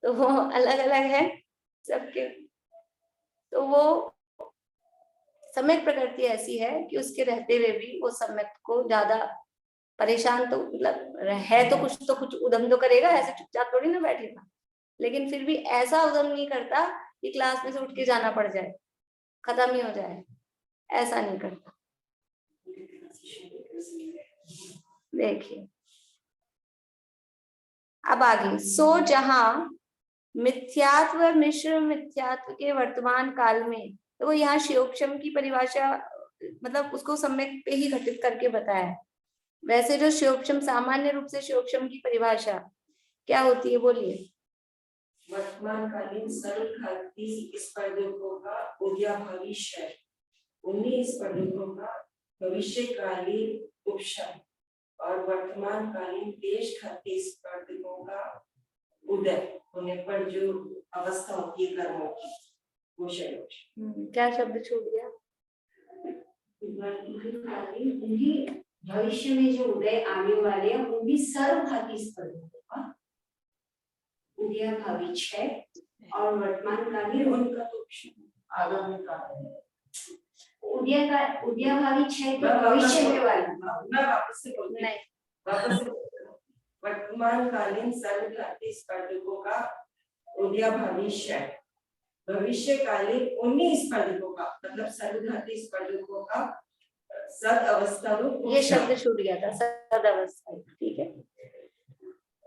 तो वो अलग अलग है सबके। तो वो सम्यक प्रकृति ऐसी है कि उसके रहते हुए भी वो सम्यक को ज्यादा परेशान, तो मतलब है तो कुछ उद्यम तो करेगा, ऐसे चुपचाप थोड़ी ना बैठेगा, लेकिन फिर भी ऐसा उद्यम नहीं करता कि क्लास में से उठ के जाना पड़ जाए, खत्म ही हो जाए, ऐसा नहीं करता। देखिए अब आगे, सो जहां मिथ्यात्व मिश्र मिथ्यात्व के वर्तमान काल में, तो वो यहाँ शिवक्षम की परिभाषा मतलब उसको सम्यक पे ही घटित करके बताया। वैसे जो शिवक्षम सामान्य रूप से शिवक्षम की परिभाषा क्या होती है, बोलिए। वर्तमान कालीन सर्वघाती स्पर्धकों का उद्याभावी क्षय, उन्हीं स्पर्धकों का भविष्यकालीन उपशम और वर्तमान कालीन देशघाती स्पर्धकों का उदय होने पर जो अवस्था होती है कर्मों की, वो क्षय। क्या शब्द छूट गया? वर्तमान कालीन उन्हीं भविष्य में जो उदय आने वाले हैं उन्हीं सर्वघाती स्पर्धकों का उदयाभावी क्षय और वर्तमान कालीन उनका तो आगामी काल है। उदयाभावी क्षय तो भविष्य में वाला। मैं वापस से बोलती हूँ, वापस से वर्तमान कालीन सर्वघाती स्पर्धकों का उदयाभावी क्षय, भविष्यकालीन उन्हीं स्पर्धकों का, मतलब सर्वघाती स्पर्धकों का सद अवस्था रूप। ये शब्द छूट गया था, सद अवस्था, ठीक है।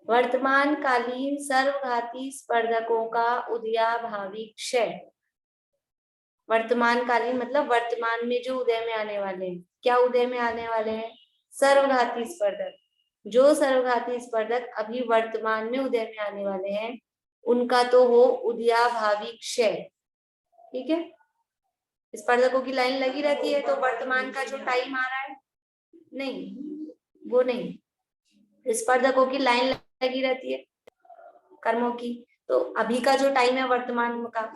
वर्तमान कालीन सर्वघाती स्पर्धकों का उदयाभावी क्षय। वर्तमान कालीन मतलब वर्तमान में जो उदय में आने वाले हैं। क्या उदय में आने वाले हैं? सर्वघाती स्पर्धक। जो सर्वघाती स्पर्धक अभी वर्तमान में उदय में आने वाले हैं, उनका तो हो उदयाभावी क्षय, ठीक है। स्पर्धकों की लाइन लगी रहती है, तो वर्तमान का जो टाइम आ रहा है, नहीं वो नहीं, स्पर्धकों की लाइन लगी रहती है कर्मों की। तो अभी का जो टाइम है वर्तमान का,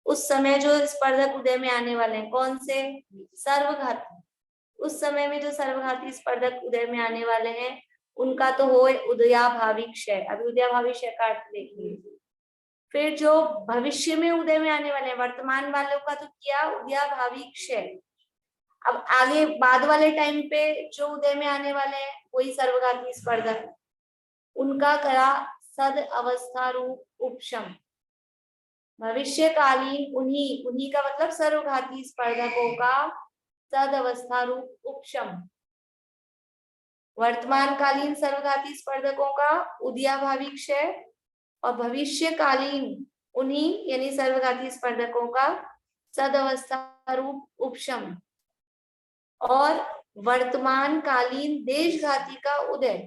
उस समय जो स्पर्धक उदय में आने वाले हैं, कौन से? सर्वघाती। उस समय में जो सर्वघाती स्पर्धक उदय में आने वाले हैं, उनका तो हो उदयाभावी क्षय। अभी उदयाभावी क्षय का अर्थ देखिए। फिर जो भविष्य में उदय में आने वाले हैं, वर्तमान वालों का तो किया उदयाभावी क्षय। अब आगे बाद वाले टाइम पे जो उदय में आने वाले हैं, वही सर्वघाती स्पर्धक, उनका करा सद अवस्था रूप उपशम। भविष्यकालीन उन्हीं का मतलब सर्वघाती स्पर्धकों का सद अवस्था रूप उपशम। वर्तमानकालीन सर्वघाती स्पर्धकों का उदयाभावी क्षय और भविष्यकालीन उन्हीं यानी सर्वघाती स्पर्धकों का सदअवस्था रूप उपशम और वर्तमानकालीन देशघाती का उदय,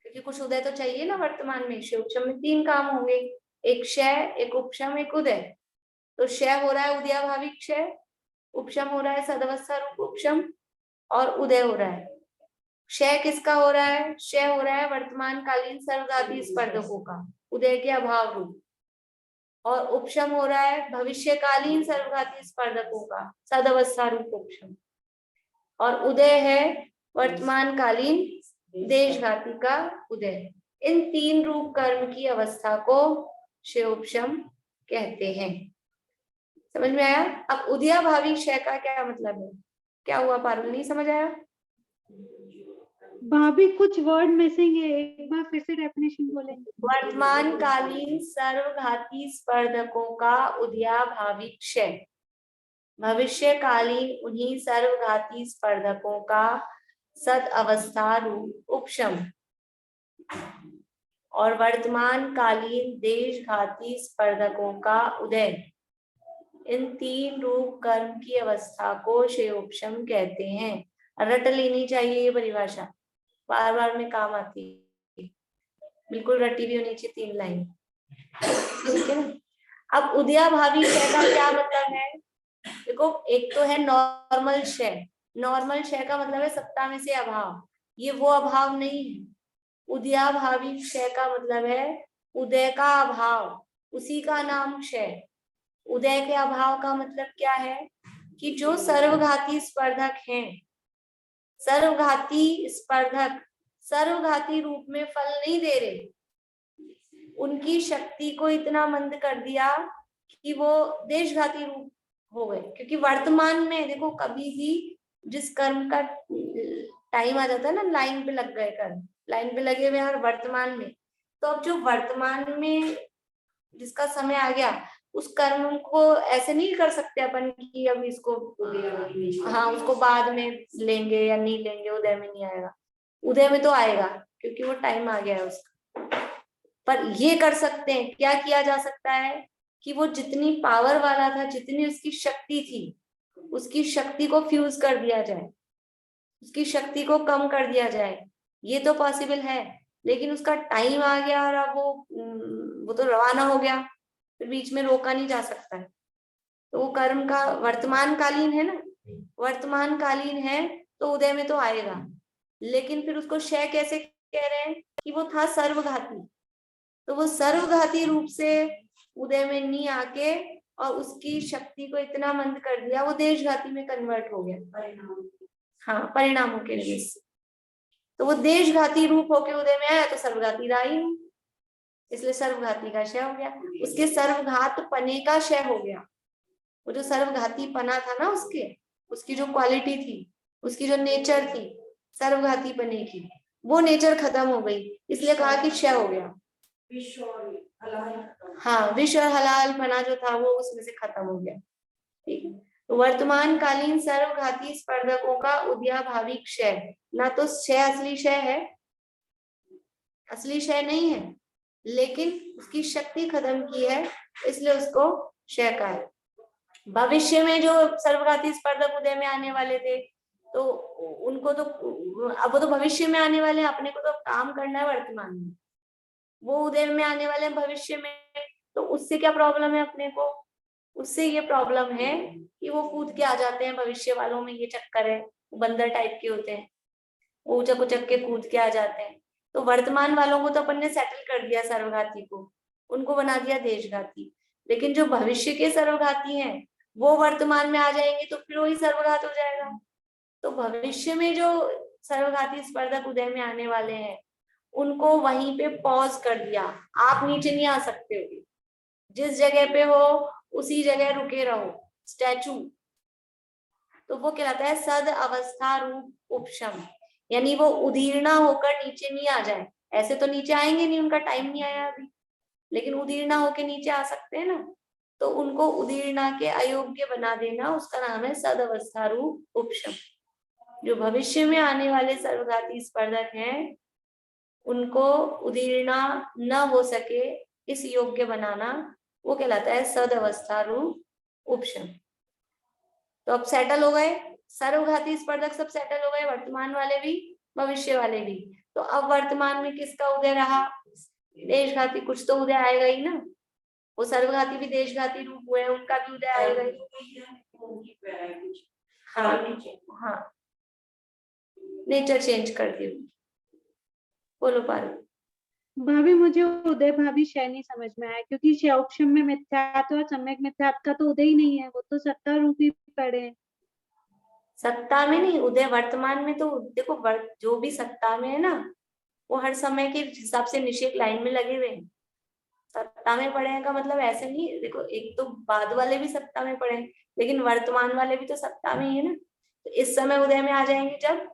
क्योंकि कुछ उदय तो चाहिए ना वर्तमान में। क्षय उपशम में 3 काम होंगे, एक क्षय, एक उपशम, एक उदय। तो क्षय हो रहा है उदयाभावी क्षय, उपशम हो रहा है सदअवस्था रूप उपशम और उदय हो रहा है। क्षय किसका हो रहा है? क्षय हो रहा है वर्तमानकालीन सर्वघाती स्पर्धकों का उदय के अभाव रूप, और उपशम हो रहा है भविष्यकालीन सर्वघाती स्पर्धकों का सदअवस्था रूप उपशम, और उदय है वर्तमानकालीन देशघाती का उदय। इन 3 रूप कर्म की अवस्था को क्षय उपशम कहते हैं। समझ में आया? अब उदयाभावी क्षय का क्या मतलब है? क्या हुआ पारुल, नहीं समझ आया? भाभी कुछ वर्ड मिसिंग है, एक बार फिर से डेफिनेशन बोलेंगे। वर्तमानकालीन सर्वघाती स्पर्धकों का उदयाभावी क्षय, भविष्यकालीन उन्हीं सर्वघाती स्पर्धकों का सद अवस्था रूप उपशम और वर्तमानकालीन देशघाती स्पर्धकों का उदय। इन 3 रूप कर्म की अवस्था को क्षय उपशम कहते हैं। रट लेनी चाहिए ये परिभाषा, बार बार में काम आती है, बिल्कुल रटी भी होनी चाहिए 3 लाइन, ठीक है ना। अब उदयाभावी क्षय का क्या मतलब है? देखो, एक तो है नॉर्मल क्षय। नॉर्मल क्षय का मतलब है सत्ता में से अभाव, ये वो अभाव नहीं है। उदयाभावी क्षय का मतलब है उदय का अभाव, उसी का नाम क्षय। उदय के अभाव का मतलब क्या है कि जो सर्वघाती स्पर्धक हैं, सर्वघाती स्पर्धक सर्वघाती रूप में फल नहीं दे रहे, उनकी शक्ति को इतना मंद कर दिया कि वो देशघाती रूप हो गए। क्योंकि वर्तमान में देखो, कभी भी जिस कर्म का टाइम आ जाता है ना, लाइन पे लग गए कर्म, लाइन पे लगे हुए और वर्तमान में, तो अब जो वर्तमान में जिसका समय आ गया, उस कर्म को ऐसे नहीं कर सकते अपन कि अब इसको हाँ उसको बाद में लेंगे या नहीं लेंगे, उदय में नहीं आएगा। उदय में तो आएगा क्योंकि वो टाइम आ गया है उसका। पर ये कर सकते हैं, क्या किया जा सकता है कि वो जितनी पावर वाला था, जितनी उसकी शक्ति थी, उसकी शक्ति को फ्यूज कर दिया जाए, उसकी शक्ति को कम कर दिया जाए। ये तो पॉसिबल है, लेकिन उसका टाइम आ गया और अब वो तो रवाना हो गया, फिर बीच में रोका नहीं जा सकता है। तो वो कर्म का वर्तमानकालीन है ना, वर्तमानकालीन है तो उदय में तो आएगा, लेकिन फिर उसको क्षय कैसे कह रहे हैं कि वो था सर्वघाती, तो वो सर्वघाती रूप से उदय में नहीं आके और उसकी शक्ति को इतना मंद कर दिया, वो देशघाती में कन्वर्ट हो गया। हाँ, परिणामों के लिए तो वो देशघाती रूप होके उदय में आया, तो सर्वघाती रहा ही नहीं, इसलिए सर्वघाती का क्षय हो गया। उसके सर्वघात पने का क्षय हो गया। वो जो सर्वघाती पना था ना, उसकी जो क्वालिटी थी, उसकी जो नेचर थी सर्वघाती पने की, वो नेचर खत्म हो गई, इसलिए कहा कि क्षय हो गया। हाँ, विष और हलाल पना जो था वो उसमें से खत्म हो गया। ठीक है, तो वर्तमानकालीन सर्वघाती स्पर्धकों का उदयाभावी क्षय, ना तो क्षय असली क्षय है, असली क्षय नहीं है, लेकिन उसकी शक्ति खत्म की है, इसलिए उसको क्षय कहा है। भविष्य में जो सर्वघाती स्पर्धक उदय में आने वाले थे, तो उनको तो अब वो तो भविष्य में आने वाले हैं, अपने को तो काम करना है वर्तमान में। वो उदय में आने वाले हैं भविष्य में, तो उससे क्या प्रॉब्लम है अपने को? उससे ये प्रॉब्लम है कि वो कूद के आ जाते हैं। भविष्य वालों में ये चक्कर है, बंदर टाइप के होते हैं, वो उचक उचक के कूद के आ जाते हैं। तो वर्तमान वालों को तो अपन ने सेटल कर दिया, सर्वघाती को, उनको बना दिया देशघाती। लेकिन जो भविष्य के सर्वघाती हैं, वो वर्तमान में आ जाएंगे तो फिर वही सर्वघात हो जाएगा। तो भविष्य में जो सर्वघाती स्पर्धक उदय में आने वाले हैं, उनको वहीं पे पॉज कर दिया, आप नीचे नहीं आ सकते हो, जिस जगह पे हो उसी जगह रुके रहो, स्टैचू। तो वो कहलाता है सद अवस्था रूप उपशम, यानी वो उदीर्णा होकर नीचे नहीं आ जाए। ऐसे तो नीचे आएंगे नहीं, उनका टाइम नहीं आया अभी, लेकिन उदीर्णा होके नीचे आ सकते हैं ना, तो उनको उदीर्णा के अयोग्य बना देना, उसका नाम है सद अवस्था रूप उपशम। जो भविष्य में आने वाले सर्वघाती स्पर्धक हैं उनको उदीर्णा न हो सके इस योग्य बनाना, वो कहलाता है सदवस्था रूप उपशम। तो अब सेटल हो गए सर्वघाती स्पर्धक, सब सेटल हो गए, वर्तमान वाले भी भविष्य वाले भी। तो अब वर्तमान में किसका उदय रहा? देशघाती। कुछ तो उदय आएगा ही ना, वो सर्वघाती भी देशघाती रूप हुए हैं, उनका भी उदय आएगा ही। हाँ हाँ, नेचर चेंज कर दी। बोलो पारो। भाभी मुझे उदय भाभी शय नहीं समझ में आया, क्योंकि शयोक्षम में मिथ्यात्व और सम्यक मिथ्यात्व का तो उदय ही नहीं है, वो तो सत्ता रूपी पड़े हैं। सत्ता में नहीं, उदय वर्तमान में। तो देखो जो भी सत्ता में है ना, वो हर समय के हिसाब से निषेध लाइन में लगे हुए हैं। सत्ता में पड़े हैं का मतलब ऐसे नहीं, देखो एक तो बाद वाले भी सत्ता में पड़े हैं, लेकिन वर्तमान वाले भी तो सत्ता में ही है ना। तो इस समय उदय में आ जाएंगे जब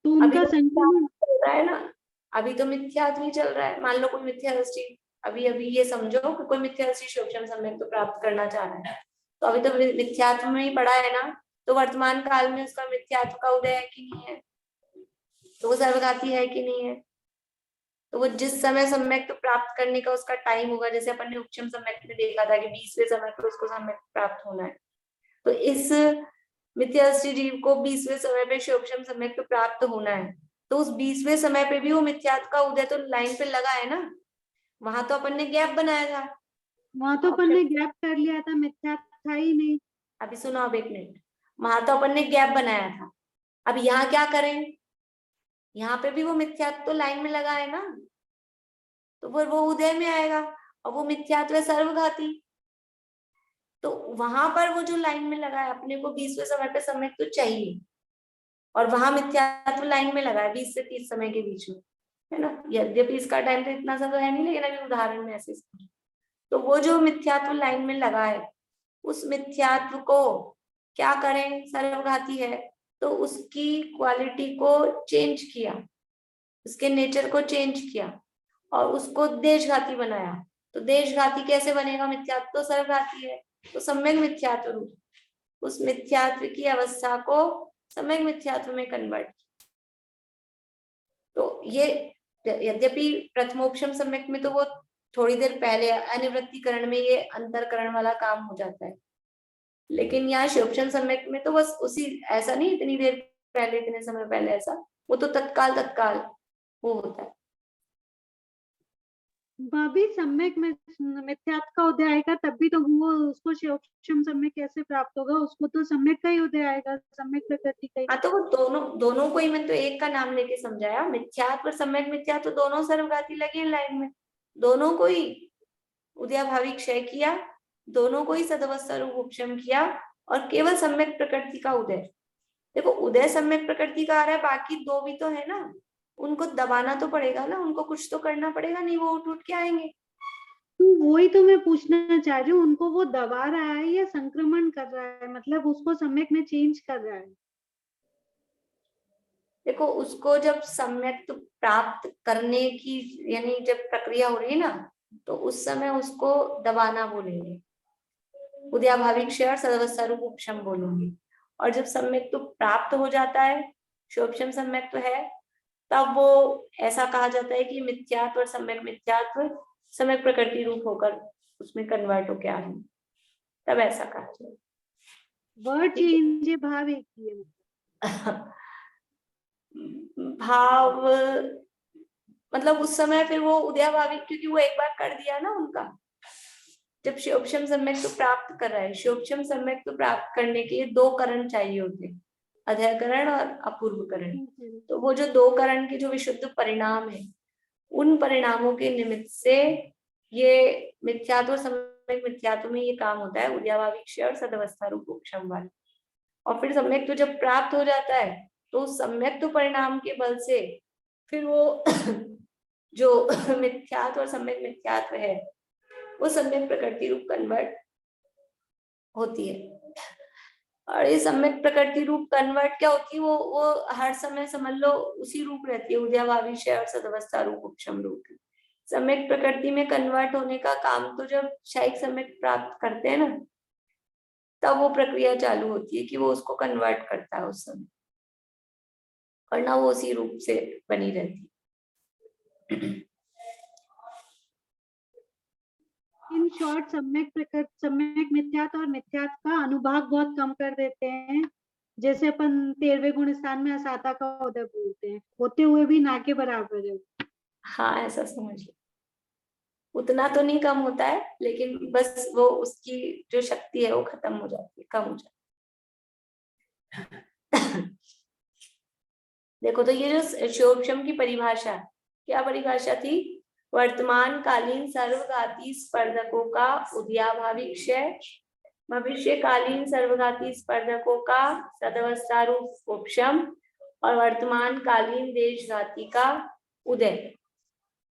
तो अभी उनका तो संक्रमण चल रहा है ना, अभी तो मिथ्यात्व ही चल रहा है। मान लो कोई मिथ्या दृष्टि, अभी अभी ये समझो कि कोई मिथ्या दृष्टि शोभन सम्यक तो प्राप्त करना चाह रहा है, तो अभी तो मिथ्यात्व में ही पड़ा है ना, तो वर्तमान काल में उसका मिथ्यात्व का उदय है कि नहीं है, तो वो सर्वघाती है कि नहीं है। तो वो जिस समय सम्यक तो प्राप्त करने का उसका टाइम होगा, जैसे अपन ने उपशम सम्यक में देखा था कि 20वें समय पर उसको सम्यक प्राप्त होना है, तो इस मिथ्या दृष्टि जीव को 20वें समय पे शोभम सम्यक तो प्राप्त होना है, तो उस 20वें समय पे भी वो मिथ्यात्व का उदय तो लाइन पे लगा है ना। वहां तो अपन ने गैप बनाया था, वहां तो अपन ने गैप कर लिया था, मिथ्यात्व था ही नहीं। अभी सुनो, अब एक मिनट, वहां तो अपन ने गैप बनाया था। अब यहाँ क्या करें, यहाँ पे भी वो मिथ्यात्व तो लाइन में लगा है ना, तो वो उदय में आएगा, और वो मिथ्यात्व है सर्वघाती। तो वहां पर वो जो लाइन में लगा है, अपने को 20वें समय पे सम्यक तो चाहिए, और वहां मिथ्यात्व लाइन में लगा है 20 से 30 समय के बीच में, है ना। यद्यपि इसका टाइम तो इतना सा तो है नहीं, लेकिन अभी उदाहरण में ऐसे तो वो जो मिथ्यात्व लाइन में लगा है, उस मिथ्यात्व को क्या करें, सर्वघाती है तो उसकी क्वालिटी को चेंज किया, उसके नेचर को चेंज किया और उसको देशघाती बनाया। तो देशघाती कैसे बनेगा? मिथ्यात्व तो सर्वघाती है, तो सम्यक मिथ्यात्व रूप, उस मिथ्यात्व की अवस्था को सम्यक मिथ्यात्व में कन्वर्ट। तो ये यद्यपि प्रथमोपशम सम्यक में तो वो थोड़ी देर पहले अनिवृत्तिकरण में ये अंतरकरण वाला काम हो जाता है, लेकिन यहाँ शोभन सम्यक में तो बस उसी, ऐसा नहीं इतनी देर पहले इतने समय पहले, ऐसा वो तो तत्काल वो होता है। भाभी सम्यक मिथ्यात्व का उदय आएगा तब भी तो वो उसको शयोक्षम सम्यक कैसे प्राप्त होगा? उसको तो सम्यक का ही उदय आएगा, सम्यक प्रकृति का ही। हाँ, तो वो दोनों को ही मैंने तो एक का नाम लेके समझाया, मिथ्यात्व और सम्यक मिथ्यात्व दोनों सर्वघाती लगे लाइन में, दोनों को ही उदयाभावी क्षय किया, दोनों को ही सदवस्था रूप उपशम किया, और केवल सम्यक प्रकृति का उदय। देखो उदय सम्यक प्रकृति का आ रहा है, बाकी दो भी तो है ना, उनको दबाना तो पड़ेगा ना, उनको कुछ तो करना पड़ेगा, नहीं वो उठ के आएंगे। तो वही तो मैं पूछना चाह रही हूँ, उनको वो दबा रहा है या संक्रमण कर रहा है, मतलब उसको सम्यक में चेंज कर रहा है? देखो उसको जब सम्यक तो प्राप्त करने की यानी जब प्रक्रिया हो रही है ना, तो उस समय उसको दबाना बोलेंगे, उदयाभावी क्षय और सदवस्था रूप उपशम बोलेंगे। और जब सम्यक तो प्राप्त हो जाता है, शोभम सम्यक तो है, तब वो ऐसा कहा जाता है कि मिथ्यात्व और सम्यक मिथ्यात्व सम्यक प्रकृति रूप होकर उसमें कन्वर्ट होके आ रहे हैं, तब ऐसा कहा जाता है। वर्ड चेंज है, भाव एक ही है। भाव मतलब उस समय फिर वो उदयाभावी, क्योंकि वो एक बार कर दिया ना उनका, जब शोभम सम्यक तो प्राप्त कर रहा है, शोभम सम्यक तो प्राप्त करने के लिए दो करण चाहिए होते हैं, अधःकरण और अपूर्व करण। तो वो जो दो करण के जो विशुद्ध परिणाम है, उन परिणामों के निमित्त से ये मिथ्यात्व और सम्यक मिथ्यात्व में ये काम होता है, उदयाभावी क्षय और सदवस्था रूप उपशम वाला। और फिर सम्यक तो जब प्राप्त हो जाता है, तो सम्यक तो परिणाम के बल से फिर वो जो मिथ्यात्व और सम्यक मिथ्यात्व है, वो सम्यक प्रकृति रूप कन्वर्ट होती है। और ये सम्यक प्रकृति रूप कन्वर्ट क्या होती है, वो हर समय समझ लो उसी रूप रहती है, उदयाभावी क्षय और सदवस्था रूप उपशम रूप। सम्यक प्रकृति में कन्वर्ट होने का काम तो जब क्षयिक सम्यक प्राप्त करते हैं ना, तब वो प्रक्रिया चालू होती है कि वो उसको कन्वर्ट करता है उस समय, वरना वो उसी रूप से बनी रहती है। इन शॉर्ट सम्यक मिथ्यात्व और मिथ्यात्व का अनुभाग बहुत कम कर देते हैं। जैसे अपन 13वें गुण स्थान में असाता का उदय बोलते हैं, होते हुए भी ना के बराबर है। हाँ, ऐसा समझ लो। उतना तो नहीं कम होता है, लेकिन बस वो उसकी जो शक्ति है वो खत्म हो जाती है, कम हो जाती है। देखो, तो ये जो शोभशम की परिभाषा, क्या परिभाषा थी? वर्तमान कालीन सर्वघाती स्पर्धकों का उदयाभावी क्षय, भविष्यकालीन सर्वघाती स्पर्धकों का सदवस्थारूप उपशम और वर्तमान कालीन देशघाती का उदय।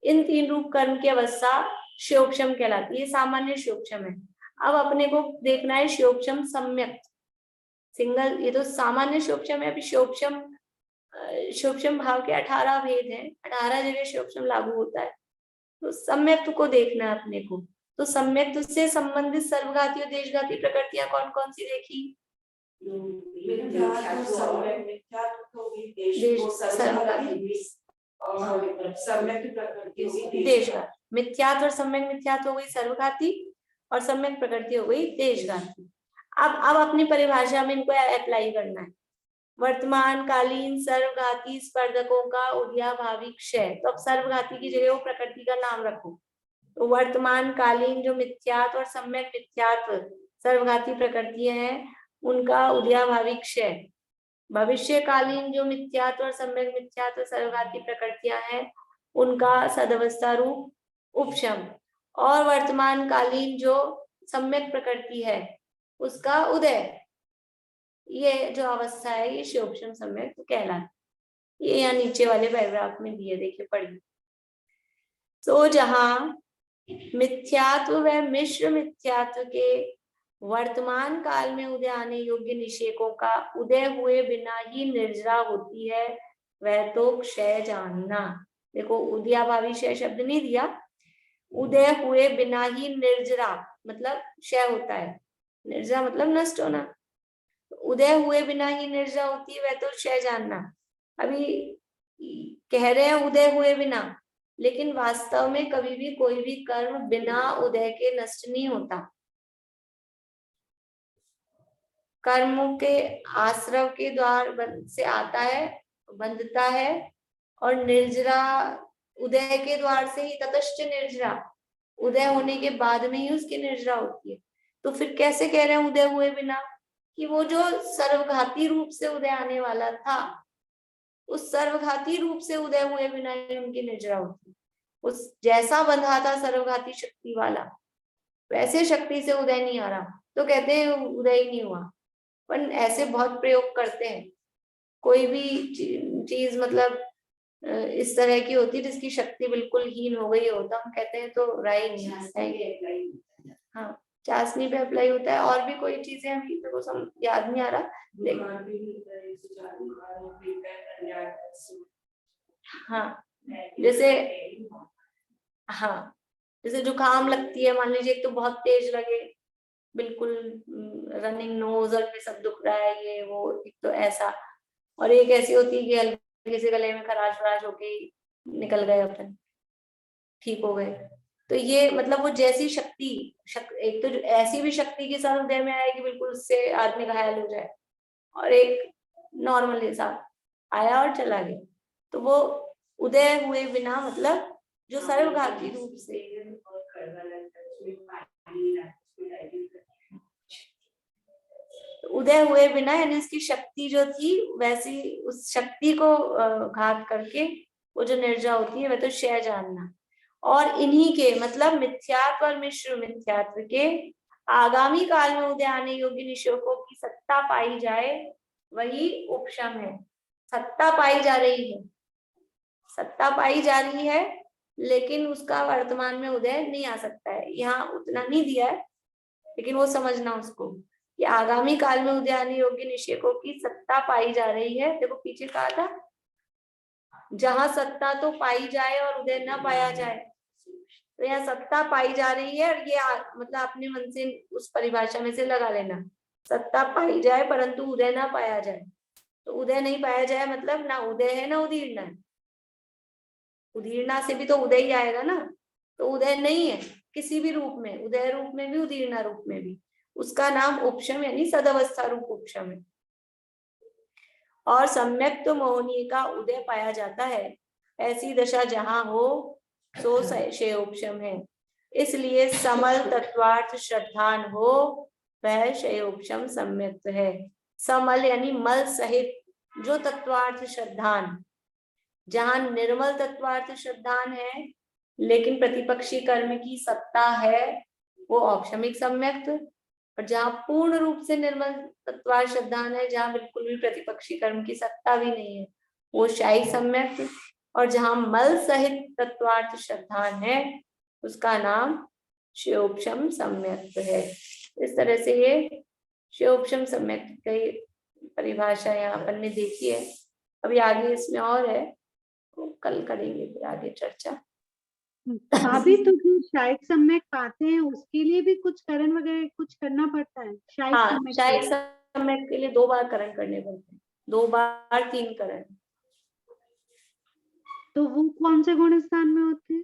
इन 3 रूप कर्म की अवस्था शोभशम कहलाती है। ये सामान्य शोभशम है। अब अपने को देखना है शोभशम सम्यक सिंगल, ये तो सामान्य शोभशम है। अभी शोभशम भाव के 18 भेद हैं, 18 जगह शोभशम लागू होता है। तो सम्यक को देखना है अपने को। तो सम्यक से संबंधित सर्वघाती और देशघाती प्रकृतियां कौन कौन सी देखी? देशघाती। मिथ्यात्व और सम्यक मिथ्यात्व हो गई सर्वघाती, और सम्यक प्रकृति हो गई देशघाती। अब अपनी परिभाषा में इनको अप्लाई करना है। वर्तमान कालीन सर्वघाती स्पर्धकों का उदयाभावी क्षय, तो अब सर्वघाती की जगह वो प्रकृति का नाम रखो। तो वर्तमान कालीन जो मिथ्यात्व और सम्यक मिथ्यात्व सर्वघाती प्रकृतियां हैं, उनका उदयाभावी क्षय। भविष्यकालीन जो मिथ्यात्व और सम्यक मिथ्यात्व सर्वघाती प्रकृतियां हैं, उनका सदवस्था रूप उपशम। और वर्तमान कालीन जो सम्यक प्रकृति है, उसका उदय। ये जो अवस्था है, ये शोभशम सम्यक कहलाती। ये यहाँ नीचे वाले पैराग्राफ में दिए, देखिए पढ़िए। तो जहां मिथ्यात्व व मिश्र मिथ्यात्व के वर्तमान काल में उदय आने योग्य निषेकों का उदय हुए बिना ही निर्जरा होती है, वह तो क्षय जानना। देखो, उदयाभावी क्षय शब्द नहीं दिया, उदय हुए बिना ही निर्जरा मतलब क्षय होता है, निर्जरा मतलब नष्ट होना। उदय हुए बिना ही निर्जरा होती है, वह तो क्षय जानना। अभी कह रहे हैं उदय हुए बिना, लेकिन वास्तव में कभी भी कोई भी कर्म बिना उदय के नष्ट नहीं होता। कर्मों के आश्रव के द्वार से आता है, बंधता है, और निर्जरा उदय के द्वार से ही, ततश्च निर्जरा, उदय होने के बाद में ही उसकी निर्जरा होती है। तो फिर कैसे कह रहे हैं उदय हुए बिना? कि वो जो सर्वघाती रूप से उदय आने वाला था, उस सर्वघाती रूप से उदय हुए बिना ही उनकी निर्जरा होती। उस जैसा बंधा था सर्वघाती शक्ति वाला, वैसे शक्ति से उदय नहीं आ रहा, तो कहते हैं उदय ही नहीं हुआ। पर ऐसे बहुत प्रयोग करते हैं। कोई भी चीज मतलब इस तरह की होती है जिसकी शक्ति बिल्कुल हीन हो गई होता, हम कहते हैं तो राय नहीं। हाँ, चाशनी पे अप्लाई होता है। और भी कोई चीजें अभी तो याद नहीं आ रहा। हाँ, जैसे जुकाम लगती है, मान लीजिए, एक तो बहुत तेज लगे, बिल्कुल रनिंग नोज और सब दुख रहा है, ये वो, एक तो ऐसा। और एक ऐसी होती है कि हल्के से गले में खराश वराश होके निकल गए, अपन ठीक हो गए। तो ये मतलब वो जैसी शक्ति एक तो ऐसी भी शक्ति के साथ उदय में आया कि बिल्कुल उससे आदमी घायल हो जाए, और एक नॉर्मल हिसाब आया और चला गया। तो वो उदय हुए बिना मतलब जो सर्वघाती रूप से उदय हुए बिना, यानी उसकी शक्ति जो थी वैसी, उस शक्ति को घात करके वो जो निर्जरा होती है, वह तो क्षय जानना। और इन्हीं के मतलब मिथ्यात्व और मिश्र मिथ्यात्व के आगामी काल में उदय आने योग्य निषेकों की सत्ता पाई जाए, वही उपशम है। सत्ता पाई जा रही है, सत्ता पाई जा रही है, लेकिन उसका वर्तमान में उदय नहीं आ सकता है। यहाँ उतना नहीं दिया है, लेकिन वो समझना उसको कि आगामी काल में उदय आने योग्य निषेकों की सत्ता पाई जा रही है। देखो पीछे कहा था, जहां सत्ता तो पाई जाए और उदय न पाया जाए, तो यहाँ सत्ता पाई जा रही है। और ये मतलब अपने मन से उस परिभाषा में से लगा लेना सत्ता पाई जाए परंतु उदय ना पाया जाए। तो उदय नहीं पाया जाए मतलब ना उदय है ना उदीर्णा है। उदीर्णा से भी तो उदय ही आएगा ना, तो उदय नहीं है किसी भी रूप में, उदय रूप में भी उदीर्णा रूप में भी, उसका नाम उपशम यानी सदवस्था रूप उपशम है। और सम्यक तो मोहनीय का उदय पाया जाता है, ऐसी दशा जहां हो सो क्षय उपशम है। इसलिए समल तत्वार्थ श्रद्धान हो वह क्षय उपशम सम्यक है। समल यानी मल सहित जो तत्वार्थ श्रद्धान, जहां निर्मल तत्वार्थ श्रद्धान है लेकिन प्रतिपक्षी कर्म की सत्ता है वो औपशमिक सम्यक्त, और जहां पूर्ण रूप से निर्मल तत्वार्थ श्रद्धान है, जहां बिल्कुल भी प्रतिपक्षी कर्म की सत्ता भी नहीं है, वो शाही सम्यक्त, और जहां मल सहित तत्वार्थ श्रद्धान है उसका नाम क्षयोपशम सम्यक्त है। इस तरह से ये क्षयोपशम सम्यक्त की परिभाषा यहाँ अपन ने देखी है। अभी आगे इसमें और है, तो कल करेंगे फिर आगे चर्चा। भाभी तो जो शायिक सम्यक पाते हैं उसके लिए भी कुछ करण वगैरह कुछ करना पड़ता है? शायिक हाँ, सम्यक शायिक के लिए। सम्यक के लिए 2 बार करण करने पड़ते हैं, 2 बार 3 करण। तो वो कौन से गुण स्थान में होते हैं?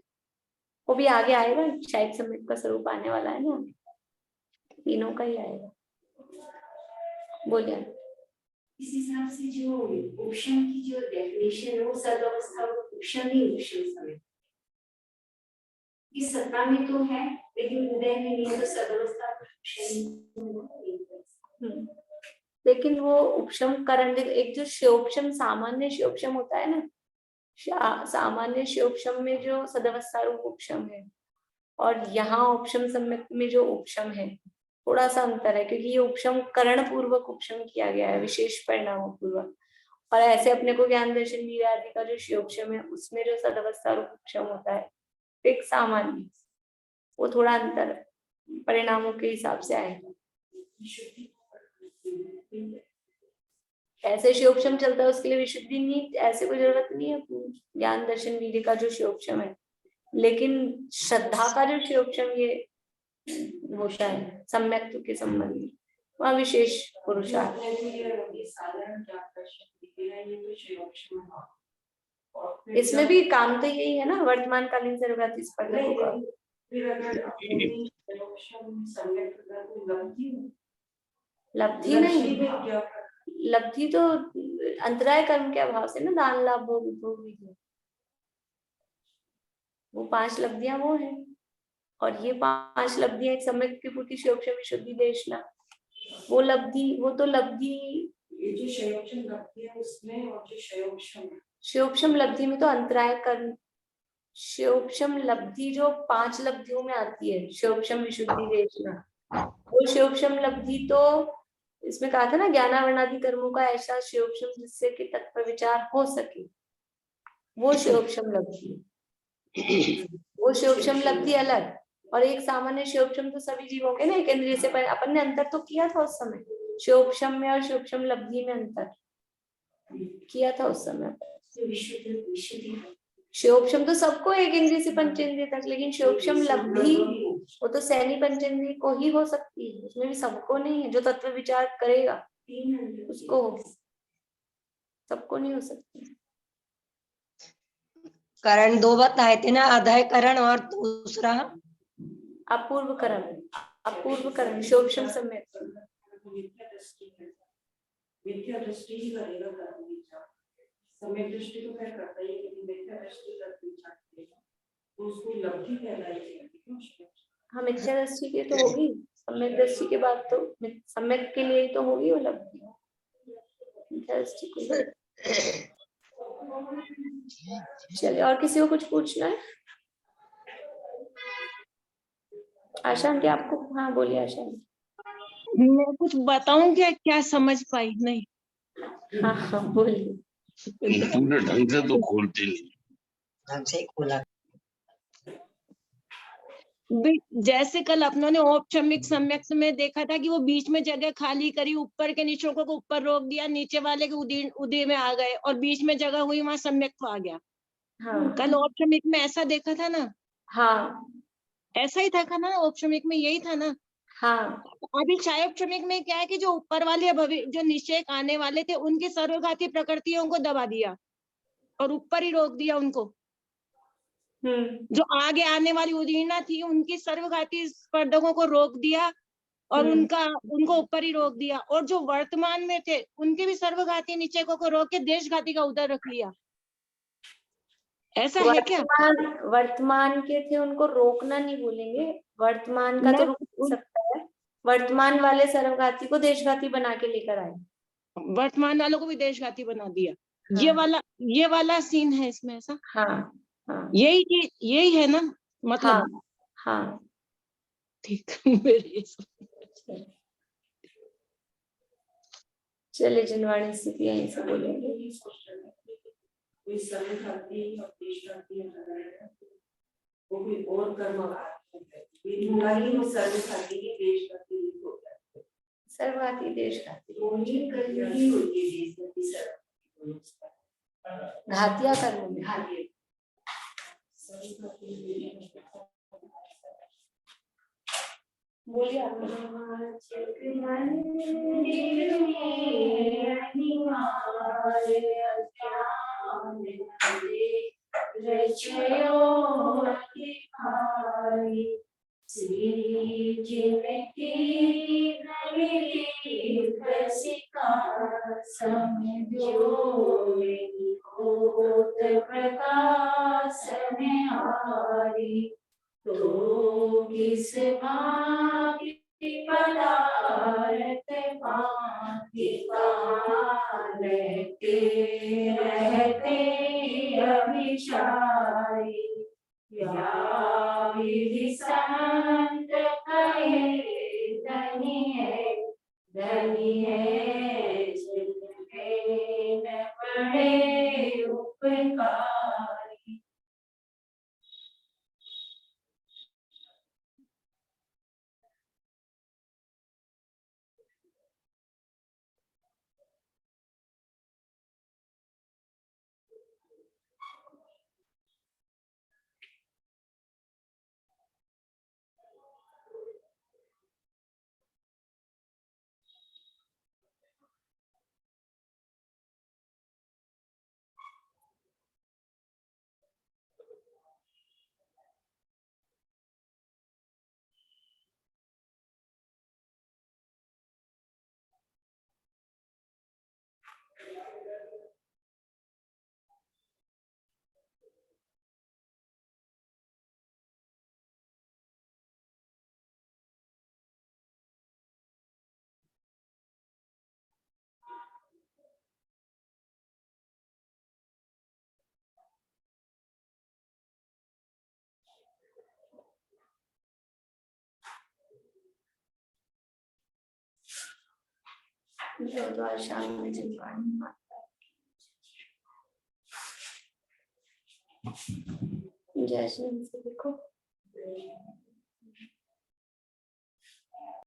वो भी आगे आएगा, शायिक सम्यक का स्वरूप आने वाला है ना, तीनों का ही आएगा। बोलिए। इस हिसाब से जो उपशम की जो डेफिनेशन है वो सदवस्था उपशम ही उपशम समय इस सत्ता में तो है लेकिन उदय में नहीं है, तो सदवस्था उपशम। लेकिन वो उपशम करण, एक जो क्षयोपशम सामान्य क्षयोपशम होता है ना, सामान्य क्षयोपशम में जो सदवस्था रूप उपशम है और यहाँ उपशम सम्यक में जो उपशम है थोड़ा सा अंतर है, क्योंकि ये उपशम करण पूर्वक उपशम किया गया है विशेष परिणामों पूर्वक, और ऐसे अपने को ज्ञान दर्शन वीर्य आदि का जो क्षयोपशम है उसमें जो सदवस्था रूप उपशम होता है एक सामान्य, वो थोड़ा अंतर परिणामों के हिसाब से आएगा। ऐसे क्षयोपशम चलता है उसके लिए विशुद्धि नहीं, ऐसे कोई जरूरत नहीं है ज्ञान दर्शन वीर्य का जो क्षयोपशम है, लेकिन श्रद्धा का जो क्षयोपशम ये होता है सम्यक्त्व के संबंध में, वह विशेष पुरुषार्थ। इसमें भी काम तो यही है ना, वर्तमान कालीन सर्वव्यापी स्पर्धकों का। लब्धि नहीं, लब्धि तो अंतराय कर्म के अभाव से ना, दान लाभ भोग उपभोग विधि, वो 5 लब्धियां वो है, और ये 5 लब्धियां एक सम्यक की पूर्ति क्षयोपशम विशुद्धि देशना, वो लब्धि, वो तो लब्धि ये जो क्षयोपशम लब्धि है उसमें, और जो क्षयोपशम लब्धि में तो अंतराय कर्म, क्षयोपशम लब्धि जो 5 लब्धियों में आती है क्षयोपशम विशुद्धि देशना, वो क्षयोपशम लब्धि तो इसमें कहा था ना ज्ञानावरणादि कर्मों का ऐसा क्षयोपशम जिससे कि तत्व विचार हो सके, वो क्षयोपशम लब्धि, वो क्षयोपशम लब्धि अलग, और एक सामान्य क्षयोपशम तो सभी जीवों के ना एक इंद्रिय से अपन ने अंतर तो किया था उस समय, क्षयोपशम में और क्षयोपशम लब्धि में अंतर किया था उस समय। क्षयोपशम तो सबको एक इंद्रिय से पंचेंद्रिय तक, लेकिन क्षयोपशम लब्धि वो तो सैनी पंचेंद्रिय को ही हो सकती है, उसमें भी सबको नहीं है, जो तत्व विचार करेगा उसको हो, सबको नहीं हो सकती। करण 2 बताए थे ना, अधय करण और दूसरा अपूर्व करण, अपूर्व करण क्षयोपशम सम्यक, मिथ्या दृष्टि ही करेगा कर्म विचार, सम्यक दृष्टि तो क्या करता है, लेकिन मिथ्या दृष्टि करती है तो उसको लब्धि कहलाएगी। हाँ, मिथ्या दृष्टि की तो होगी, सम्यक दृष्टि के बाद तो सम्यक के लिए तो होगी वो लब्धि, मिथ्या दृष्टि को। चलिए, और किसी को कुछ पूछना है? आशा आंटी आपको, हाँ बोलिए आशा आंटी। मैं कुछ बताऊं क्या, क्या समझ पाई नहीं? हाँ हाँ बोलिए। पूरे ढंग से तो खोलते नहीं, ढंग से खोला। जैसे कल अपनों ने औपचारिक सम्यक में देखा था कि वो बीच में जगह खाली करी, ऊपर के निचों को ऊपर रोक दिया, नीचे वाले के उदय में आ गए, और बीच में जगह हुई वहां सम्यक आ गया। हाँ कल औपचारिक में ऐसा देखा था ना? हाँ ऐसा ही था ना, औपचारिक में यही था ना? हाँ अभी क्षायक श्रमिक में क्या है कि जो ऊपर वाले जो निश्चय आने वाले थे उनकी सर्वघाती प्रकृतियों को दबा दिया और ऊपर ही रोक दिया उनको। जो आगे आने वाली उदीर्णा थी उनकी सर्वघाती स्पर्धकों को रोक दिया और उनको ऊपर ही रोक दिया, और जो वर्तमान में थे उनके भी सर्वघाती निश्चयकों को रोक के देशघाती का उधर रख लिया। ऐसा है क्या? वर्तमान के थे उनको रोकना नहीं बोलेंगे, वर्तमान का तो रुक सकता है, वर्तमान वाले सर्वघाती को देशघाती बना के लेकर आए, वर्तमान वालों को भी देशघाती बना दिया। हाँ। ये वाला सीन है इसमें ऐसा। हाँ हाँ यही है ना मतलब। हाँ हाँ ठीक। चलिए जिनवाणी स्थिति यहीं से बोलेंगे। कोई सर्वघाती और देशघाती वो कोई और कर्म सर्वघाती की देशघाती हो जाती है। सर्वघाती देशघाती करनी होती है देशघाती सर्वघाती घातिया कर्म में। बोलिए आप। तो किस भांति पदार्थ भांति रहते अभिचारी, या विधि संत कहे धनी है जिनके न पड़े उपकारी। जो आज शाम में जिनवाणी माता जय श्री देखो।